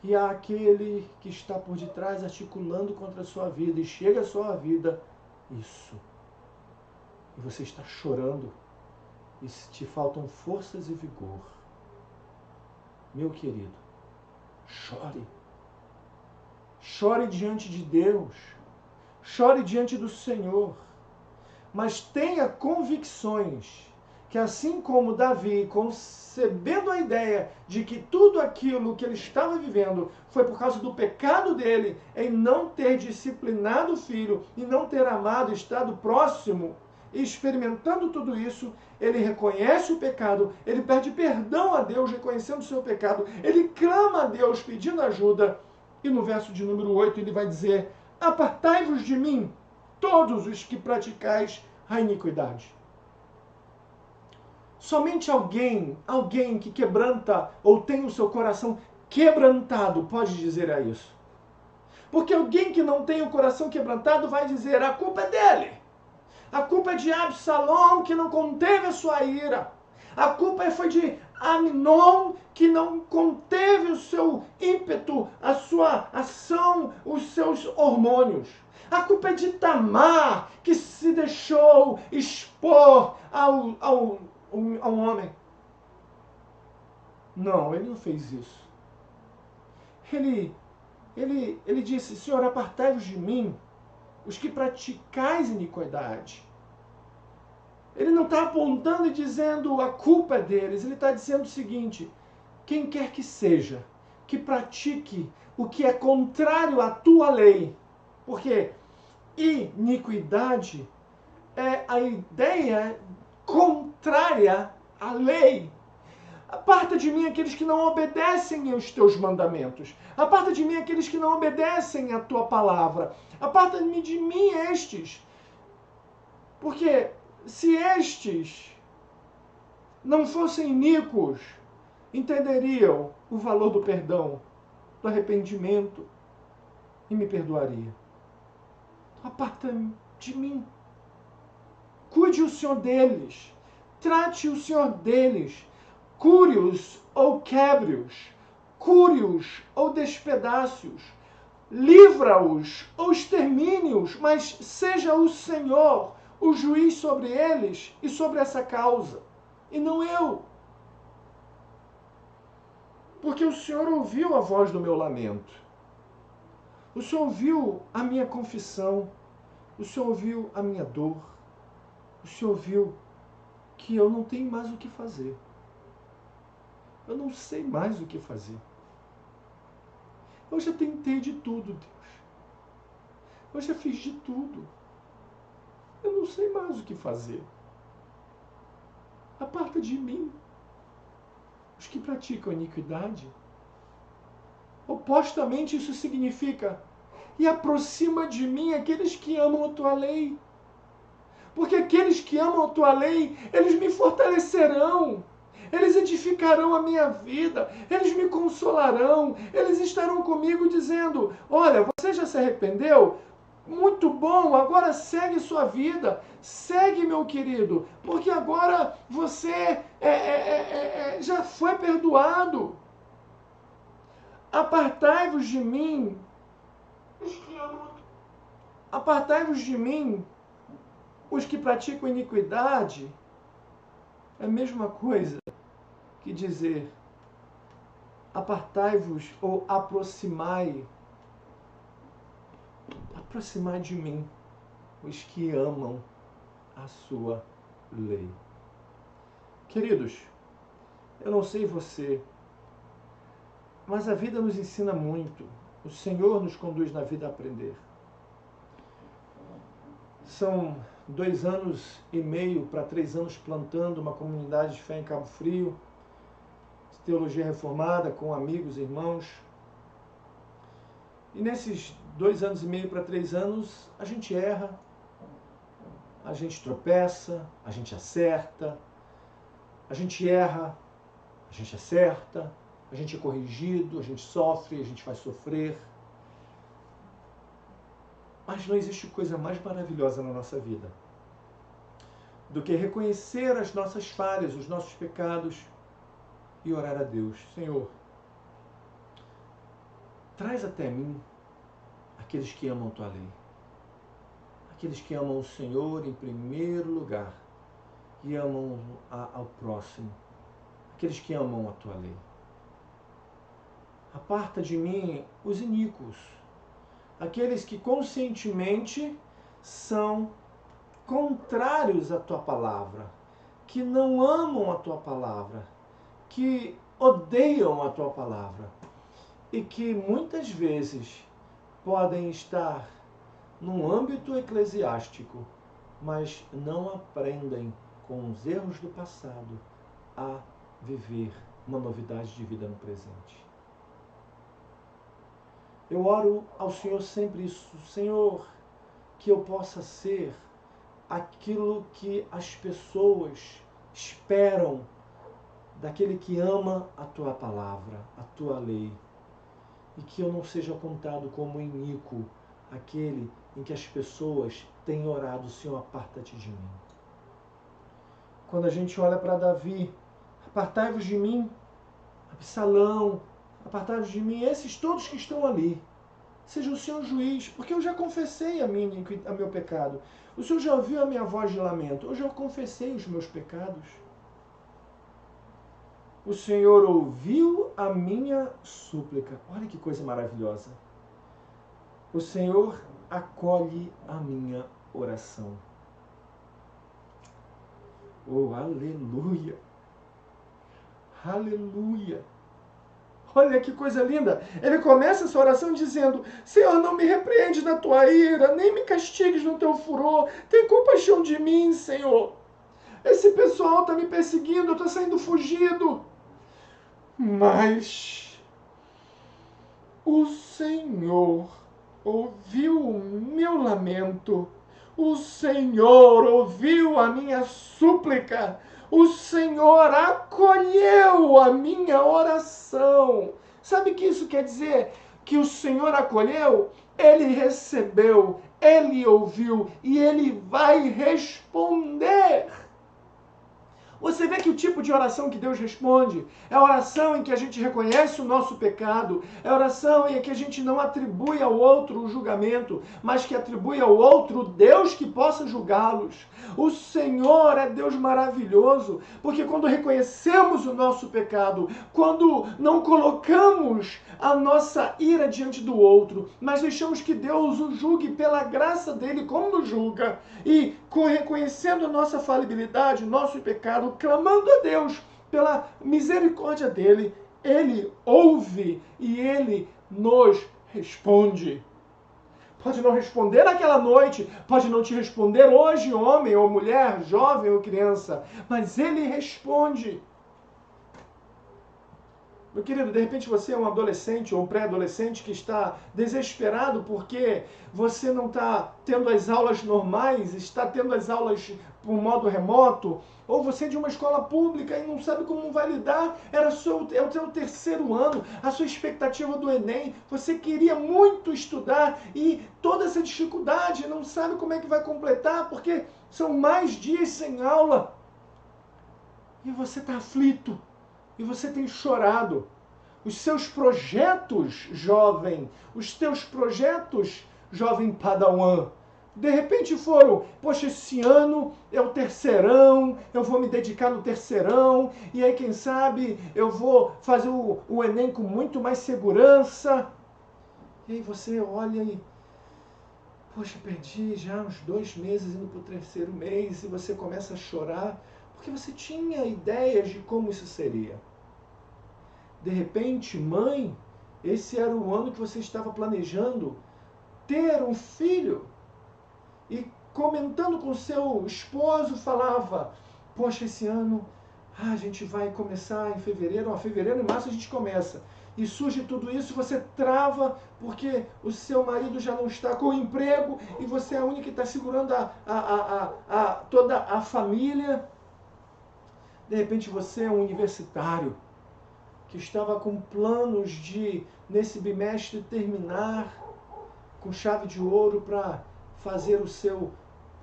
E há aquele que está por detrás articulando contra a sua vida e chega à sua vida isso. E você está chorando e te faltam forças e vigor. Meu querido, chore. Chore diante de Deus. Chore diante do Senhor. Mas tenha convicções que, assim como Davi, concebendo a ideia de que tudo aquilo que ele estava vivendo foi por causa do pecado dele, em não ter disciplinado o filho, e não ter amado, estado próximo, e experimentando tudo isso, ele reconhece o pecado, ele pede perdão a Deus, reconhecendo o seu pecado, ele clama a Deus pedindo ajuda, e no verso de número 8 ele vai dizer: apartai-vos de mim, todos os que praticais a iniquidade. Somente alguém que quebranta ou tem o seu coração quebrantado pode dizer a isso. Porque alguém que não tem o coração quebrantado vai dizer: a culpa é dele. A culpa é de Absalom, que não conteve a sua ira. A culpa foi de Amnon, que não conteve o seu ímpeto, a sua ação, os seus hormônios. A culpa é de Tamar, que se deixou expor ao homem. Não, ele não fez isso. Ele disse, Senhor, apartai-vos de mim, os que praticais iniquidade. Ele não está apontando e dizendo a culpa é deles. Ele está dizendo o seguinte, quem quer que seja, que pratique o que é contrário à tua lei. Porque iniquidade é a ideia contrária à lei. Aparta de mim aqueles que não obedecem aos teus mandamentos. Aparta de mim aqueles que não obedecem à tua palavra. Aparta-me de mim estes. Porque se estes não fossem iníquos, entenderiam o valor do perdão, do arrependimento e me perdoaria. Aparta-me de mim. Cuide o Senhor deles. Trate o Senhor deles. Cure-os ou quebre-os. Cure-os ou despedace-os. Livra-os ou extermine-os, mas seja o Senhor o juiz sobre eles e sobre essa causa, e não eu. Porque o Senhor ouviu a voz do meu lamento. O Senhor ouviu a minha confissão. O Senhor ouviu a minha dor. O Senhor ouviu que eu não tenho mais o que fazer. Eu não sei mais o que fazer. Eu já tentei de tudo, Deus. Eu já fiz de tudo. Eu não sei mais o que fazer. Aparta de mim os que praticam iniquidade. Opostamente, isso significa e aproxima de mim aqueles que amam a tua lei. Porque aqueles que amam a tua lei, eles me fortalecerão. Eles edificarão a minha vida, eles me consolarão, eles estarão comigo dizendo, olha, você já se arrependeu? Muito bom, agora segue sua vida, segue, meu querido, porque agora você já foi perdoado. Apartai-vos de mim, apartai-vos de mim, os que praticam iniquidade. É a mesma coisa que dizer apartai-vos ou aproximai de mim os que amam a sua lei. Queridos, eu não sei você, mas a vida nos ensina muito. O Senhor nos conduz na vida a aprender. São 2 anos e meio para 3 anos plantando uma comunidade de fé em Cabo Frio, de teologia reformada, com amigos, irmãos. E nesses 2 anos e meio para 3 anos, a gente erra, a gente tropeça, a gente acerta, a gente erra, a gente acerta, a gente é corrigido, a gente sofre, a gente vai sofrer. Mas não existe coisa mais maravilhosa na nossa vida do que reconhecer as nossas falhas, os nossos pecados e orar a Deus. Senhor, traz até mim aqueles que amam a tua lei, aqueles que amam o Senhor em primeiro lugar e amam ao próximo, aqueles que amam a tua lei. Aparta de mim os iníquos, aqueles que conscientemente são contrários à tua palavra, que não amam a tua palavra, que odeiam a tua palavra e que muitas vezes podem estar num âmbito eclesiástico, mas não aprendem com os erros do passado a viver uma novidade de vida no presente. Eu oro ao Senhor sempre isso, Senhor, que eu possa ser aquilo que as pessoas esperam daquele que ama a tua palavra, a tua lei, e que eu não seja contado como iníquo, aquele em que as pessoas têm orado, Senhor, aparta-te de mim. Quando a gente olha para Davi, Apartai-vos de mim, Absalão, apartai-vos de mim, esses todos que estão ali. Seja o Senhor juiz, porque eu já confessei a meu pecado. O Senhor já ouviu a minha voz de lamento, eu já confessei os meus pecados. O Senhor ouviu a minha súplica. Olha que coisa maravilhosa. O Senhor acolhe a minha oração. Oh, aleluia! Aleluia! Olha que coisa linda! Ele começa essa oração dizendo: Senhor, não me repreende na tua ira, nem me castigues no teu furor. Tem compaixão de mim, Senhor. Esse pessoal está me perseguindo, eu estou saindo fugido. Mas o Senhor ouviu o meu lamento. O Senhor ouviu a minha súplica. O Senhor acolheu a minha oração. Sabe o que isso quer dizer? Que o Senhor acolheu, Ele recebeu, Ele ouviu e Ele vai responder. Você vê que o tipo de oração que Deus responde é a oração em que a gente reconhece o nosso pecado, é a oração em que a gente não atribui ao outro o julgamento, mas que atribui ao outro o Deus que possa julgá-los. O Senhor é Deus maravilhoso, porque quando reconhecemos o nosso pecado, quando não colocamos a nossa ira diante do outro, mas deixamos que Deus o julgue pela graça dele como nos julga, e reconhecendo a nossa falibilidade, o nosso pecado, clamando a Deus pela misericórdia dele, ele ouve e ele nos responde. Pode não responder naquela noite, pode não te responder hoje, homem ou mulher, jovem ou criança, mas ele responde. Meu querido, de repente você é um adolescente ou um pré-adolescente que está desesperado porque você não está tendo as aulas normais, está tendo as aulas por modo remoto, ou você é de uma escola pública e não sabe como vai lidar, é o seu terceiro ano, a sua expectativa do Enem, você queria muito estudar e toda essa dificuldade, não sabe como é que vai completar porque são mais dias sem aula e você está aflito. E você tem chorado. Os seus projetos, jovem, os teus projetos, jovem padawan, de repente foram: poxa, esse ano é o terceirão, eu vou me dedicar no terceirão, e aí quem sabe eu vou fazer o Enem com muito mais segurança. E aí você olha e: poxa, perdi já uns 2 meses indo para o terceiro mês, e você começa a chorar, porque você tinha ideias de como isso seria. De repente, mãe, esse era o ano que você estava planejando ter um filho. E comentando com seu esposo, falava: poxa, esse ano a gente vai começar em fevereiro, fevereiro e março a gente começa. E surge tudo isso, você trava porque o seu marido já não está com o emprego e você é a única que está segurando toda a família. De repente você é um universitário que estava com planos de, nesse bimestre, terminar com chave de ouro para fazer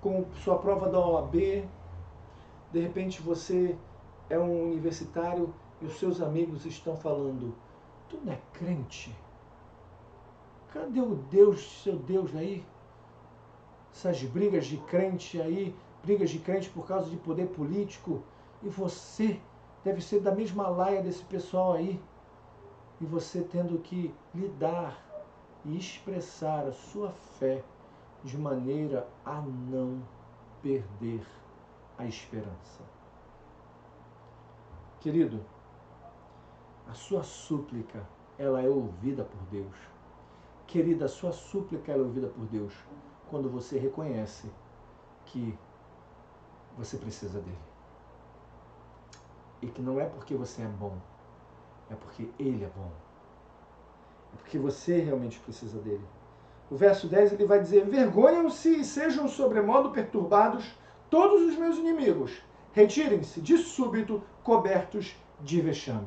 com sua prova da OAB. De repente você é um universitário e os seus amigos estão falando: tu não é crente? Cadê o Deus, seu Deus aí? Essas brigas de crente aí, brigas de crente por causa de poder político, e você deve ser da mesma laia desse pessoal aí. E você tendo que lidar e expressar a sua fé de maneira a não perder a esperança. Querido, a sua súplica, ela é ouvida por Deus. Querida, a sua súplica ela é ouvida por Deus quando você reconhece que você precisa dele. E que não é porque você é bom, é porque ele é bom. É porque você realmente precisa dele. O verso 10 ele vai dizer: vergonham-se e sejam sobremodo perturbados todos os meus inimigos. Retirem-se de súbito, cobertos de vexame.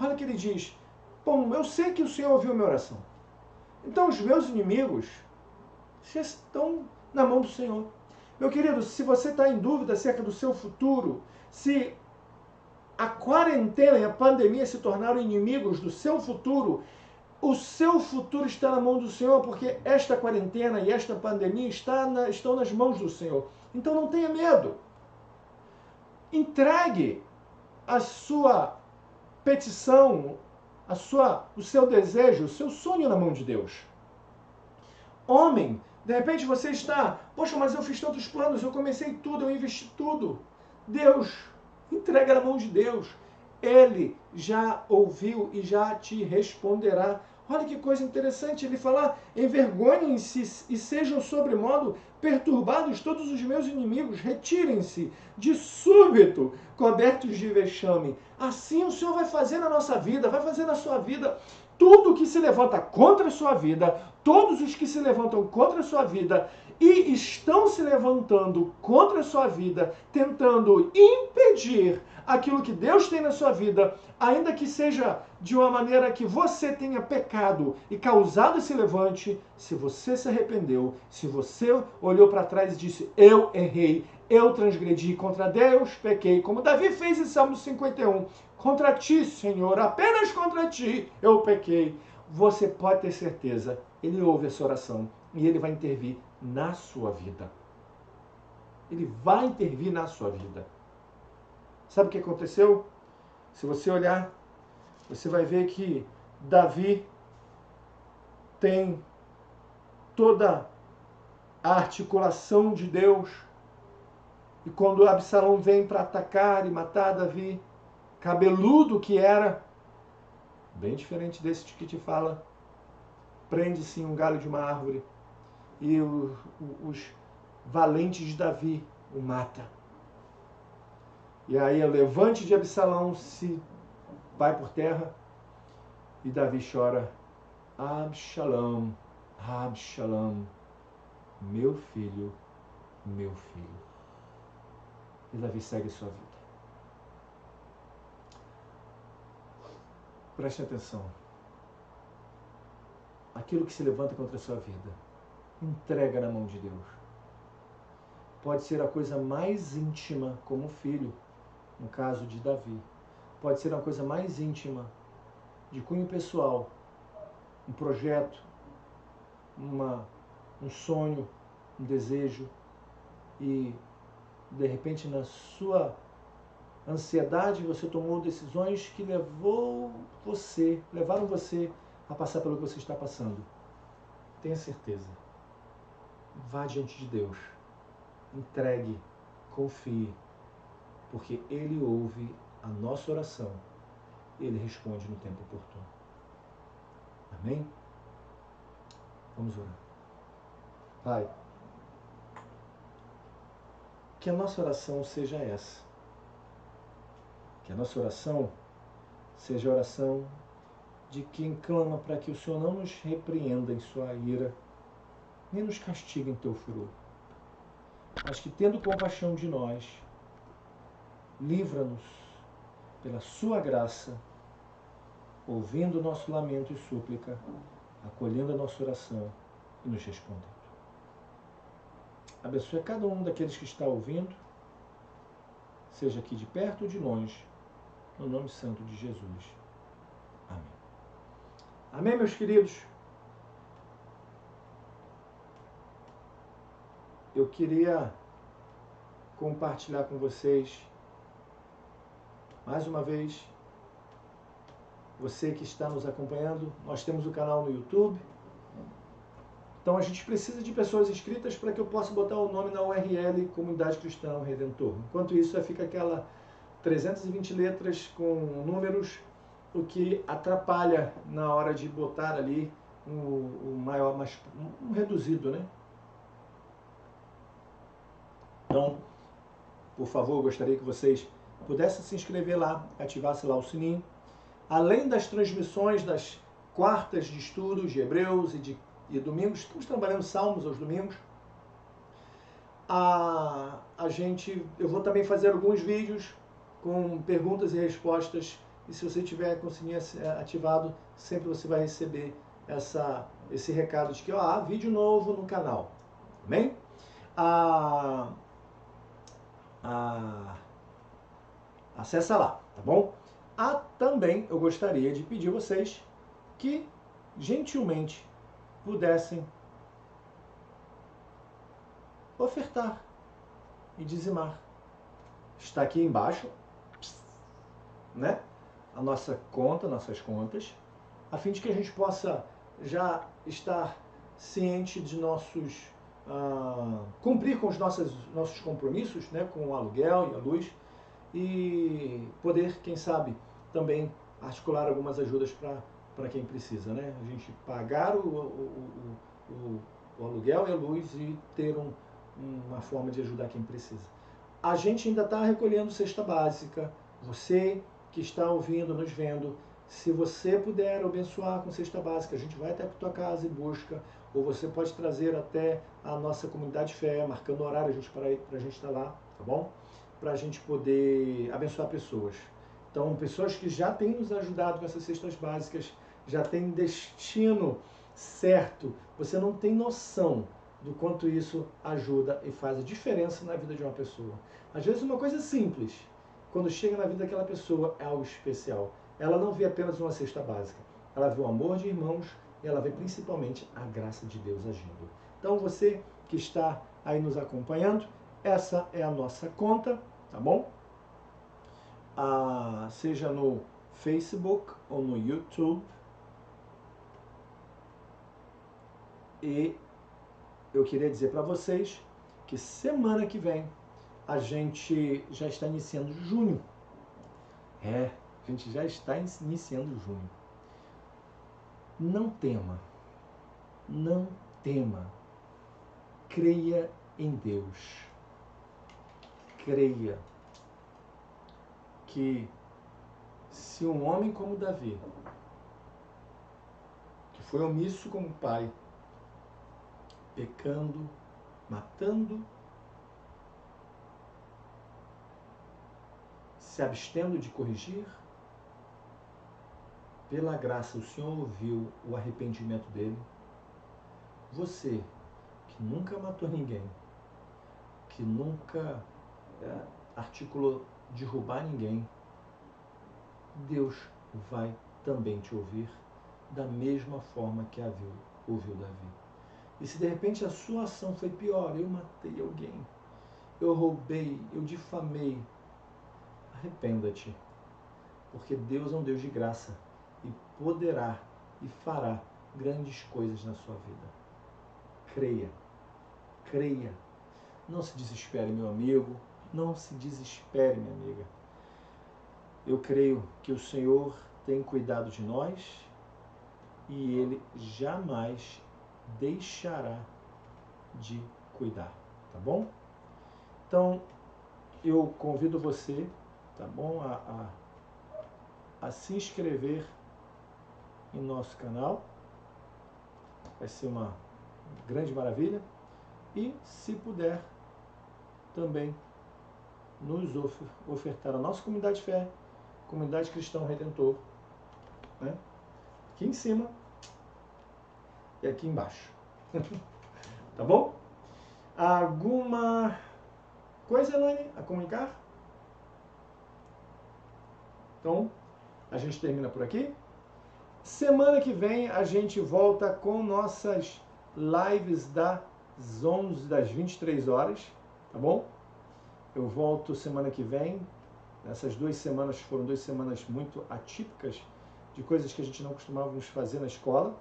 Olha o que ele diz: bom, eu sei que o Senhor ouviu a minha oração. Então os meus inimigos já estão na mão do Senhor. Meu querido, se você está em dúvida acerca do seu futuro, se a quarentena e a pandemia se tornaram inimigos do seu futuro, o seu futuro está na mão do Senhor, porque esta quarentena e esta pandemia estão nas mãos do Senhor. Então não tenha medo. Entregue a sua petição, o seu desejo, o seu sonho na mão de Deus. Homem, de repente você está, poxa, mas eu fiz tantos planos, eu comecei tudo, eu investi tudo. Deus, entrega na mão de Deus. Ele já ouviu e já te responderá. Olha que coisa interessante, ele fala, envergonhem-se e sejam sobremodo perturbados todos os meus inimigos, retirem-se de súbito, cobertos de vexame. Assim o Senhor vai fazer na nossa vida, vai fazer na sua vida. Tudo que se levanta contra a sua vida, todos os que se levantam contra a sua vida e estão se levantando contra a sua vida, tentando impedir aquilo que Deus tem na sua vida, ainda que seja de uma maneira que você tenha pecado e causado esse levante, se você se arrependeu, se você olhou para trás e disse, eu errei, eu transgredi contra Deus, pequei, como Davi fez em Salmo 51, contra ti, Senhor, apenas contra ti eu pequei. Você pode ter certeza, ele ouve essa oração e ele vai intervir na sua vida. Ele vai intervir na sua vida. Sabe o que aconteceu? Se você olhar, você vai ver que Davi tem toda a articulação de Deus. E quando Absalão vem para atacar e matar Davi, cabeludo que era, bem diferente desse que te fala, prende-se em um galho de uma árvore e os valentes de Davi o matam. E aí o levante de Absalão se vai por terra e Davi chora, Absalão, Absalão, meu filho, meu filho. E Davi segue sua vida. Preste atenção. Aquilo que se levanta contra a sua vida, entrega na mão de Deus. Pode ser a coisa mais íntima, como o filho, no caso de Davi. Pode ser uma coisa mais íntima, de cunho pessoal, um projeto, um sonho, um desejo, e de repente na sua ansiedade você tomou decisões que levaram você a passar pelo que você está passando. Tenha certeza. Vá diante de Deus. Entregue, confie, porque Ele ouve a nossa oração. Ele responde no tempo oportuno. Amém? Vamos orar. Pai, que a nossa oração seja essa. Que a nossa oração seja a oração de quem clama para que o Senhor não nos repreenda em sua ira, nem nos castigue em teu furor, mas que, tendo compaixão de nós, livra-nos pela sua graça, ouvindo o nosso lamento e súplica, acolhendo a nossa oração e nos respondendo. Abençoe cada um daqueles que está ouvindo, seja aqui de perto ou de longe, no nome santo de Jesus. Amém. Amém, meus queridos? Eu queria compartilhar com vocês, mais uma vez, você que está nos acompanhando, nós temos o canal no YouTube. Então a gente precisa de pessoas inscritas para que eu possa botar o nome na URL Comunidade Cristã Redentor. Enquanto isso, fica aquela 320 letras com números, o que atrapalha na hora de botar ali um maior, um reduzido, né? Então, por favor, eu gostaria que vocês pudessem se inscrever lá, ativassem lá o sininho. Além das transmissões das quartas de estudos de Hebreus e domingos, estamos trabalhando salmos aos domingos. Eu vou também fazer alguns vídeos com perguntas e respostas, e se você tiver com o sininho ativado, sempre você vai receber esse recado de que há vídeo novo no canal. Amém? Acessa lá. tá bom? Também eu gostaria de pedir a vocês que gentilmente pudessem ofertar e dizimar. Está aqui embaixo, né? A nossa conta, nossas contas, a fim de que a gente possa já estar ciente de cumprir com os nossos compromissos, né? Com o aluguel e a luz, e poder, quem sabe, também articular algumas ajudas para quem precisa, né? A gente pagar o aluguel e a luz e ter uma forma de ajudar quem precisa. A gente ainda está recolhendo cesta básica. Você que está ouvindo, nos vendo, se você puder abençoar com cesta básica, a gente vai até a tua casa e busca, ou você pode trazer até a nossa comunidade de fé, marcando horário para a gente estar lá, tá bom? Para a gente poder abençoar pessoas. Então, pessoas que já têm nos ajudado com essas cestas básicas, já têm destino certo, você não tem noção do quanto isso ajuda e faz a diferença na vida de uma pessoa. Às vezes uma coisa simples, quando chega na vida daquela pessoa, é algo especial. Ela não vê apenas uma cesta básica, ela vê o amor de irmãos e ela vê principalmente a graça de Deus agindo. Então você que está aí nos acompanhando, essa é a nossa conta, tá bom? Seja no Facebook ou no YouTube. E eu queria dizer para vocês que semana que vem a gente já está iniciando junho. A gente já está iniciando junho. Não tema, não tema. Creia em Deus. Creia que se um homem como Davi, que foi omisso como pai, pecando, matando, se abstendo de corrigir, pela graça o Senhor ouviu o arrependimento dele. Você, que nunca matou ninguém, que nunca articulou derrubar ninguém, Deus vai também te ouvir da mesma forma que ouviu Davi. E se de repente a sua ação foi pior, eu matei alguém, eu roubei, eu difamei, arrependa-te, porque Deus é um Deus de graça e poderá e fará grandes coisas na sua vida. Creia, creia. Não se desespere, meu amigo, não se desespere, minha amiga. Eu creio que o Senhor tem cuidado de nós e Ele jamais deixará de cuidar, tá bom? Então, eu convido você, tá bom, a se inscrever em nosso canal. Vai ser uma grande maravilha. E, se puder, também nos ofertar a nossa comunidade de fé, Comunidade Cristão Redentor, né? Aqui em cima e aqui embaixo. Tá bom? Alguma coisa, Elaine, a comunicar? Então, a gente termina por aqui. Semana que vem a gente volta com nossas lives das 23 horas, tá bom? Eu volto semana que vem. Essas 2 semanas foram 2 semanas muito atípicas, de coisas que a gente não costumava fazer na escola.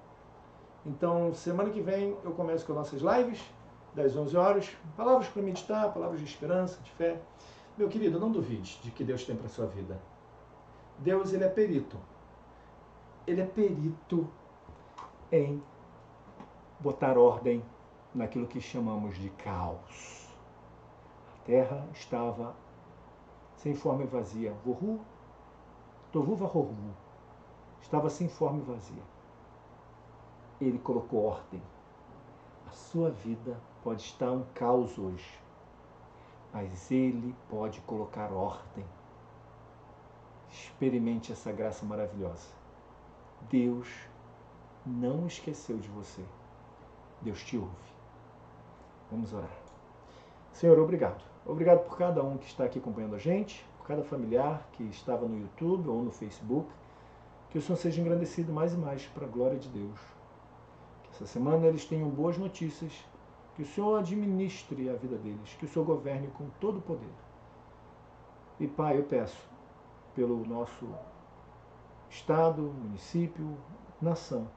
Então, semana que vem eu começo com nossas lives, das 11 horas. Palavras para meditar, palavras de esperança, de fé. Meu querido, não duvide de que Deus tem para a sua vida. Deus, Ele é perito. Ele é perito em botar ordem naquilo que chamamos de caos. A terra estava sem forma e vazia. Vohu, tovu vahohu. Estava sem forma e vazia. Ele colocou ordem. A sua vida pode estar um caos hoje, mas Ele pode colocar ordem. Experimente essa graça maravilhosa. Deus não esqueceu de você. Deus te ouve. Vamos orar. Senhor, obrigado. Obrigado por cada um que está aqui acompanhando a gente, por cada familiar que estava no YouTube ou no Facebook, que o Senhor seja engrandecido mais e mais para a glória de Deus. Que essa semana eles tenham boas notícias, que o Senhor administre a vida deles, que o Senhor governe com todo o poder. E Pai, eu peço pelo nosso Estado, município, nação,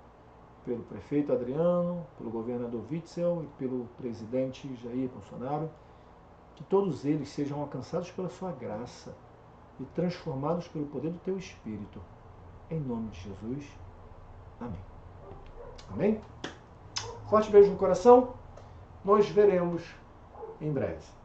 pelo prefeito Adriano, pelo governador Witzel e pelo presidente Jair Bolsonaro, que todos eles sejam alcançados pela sua graça e transformados pelo poder do teu Espírito. Em nome de Jesus. Amém. Amém? Forte beijo no coração. Nos veremos em breve.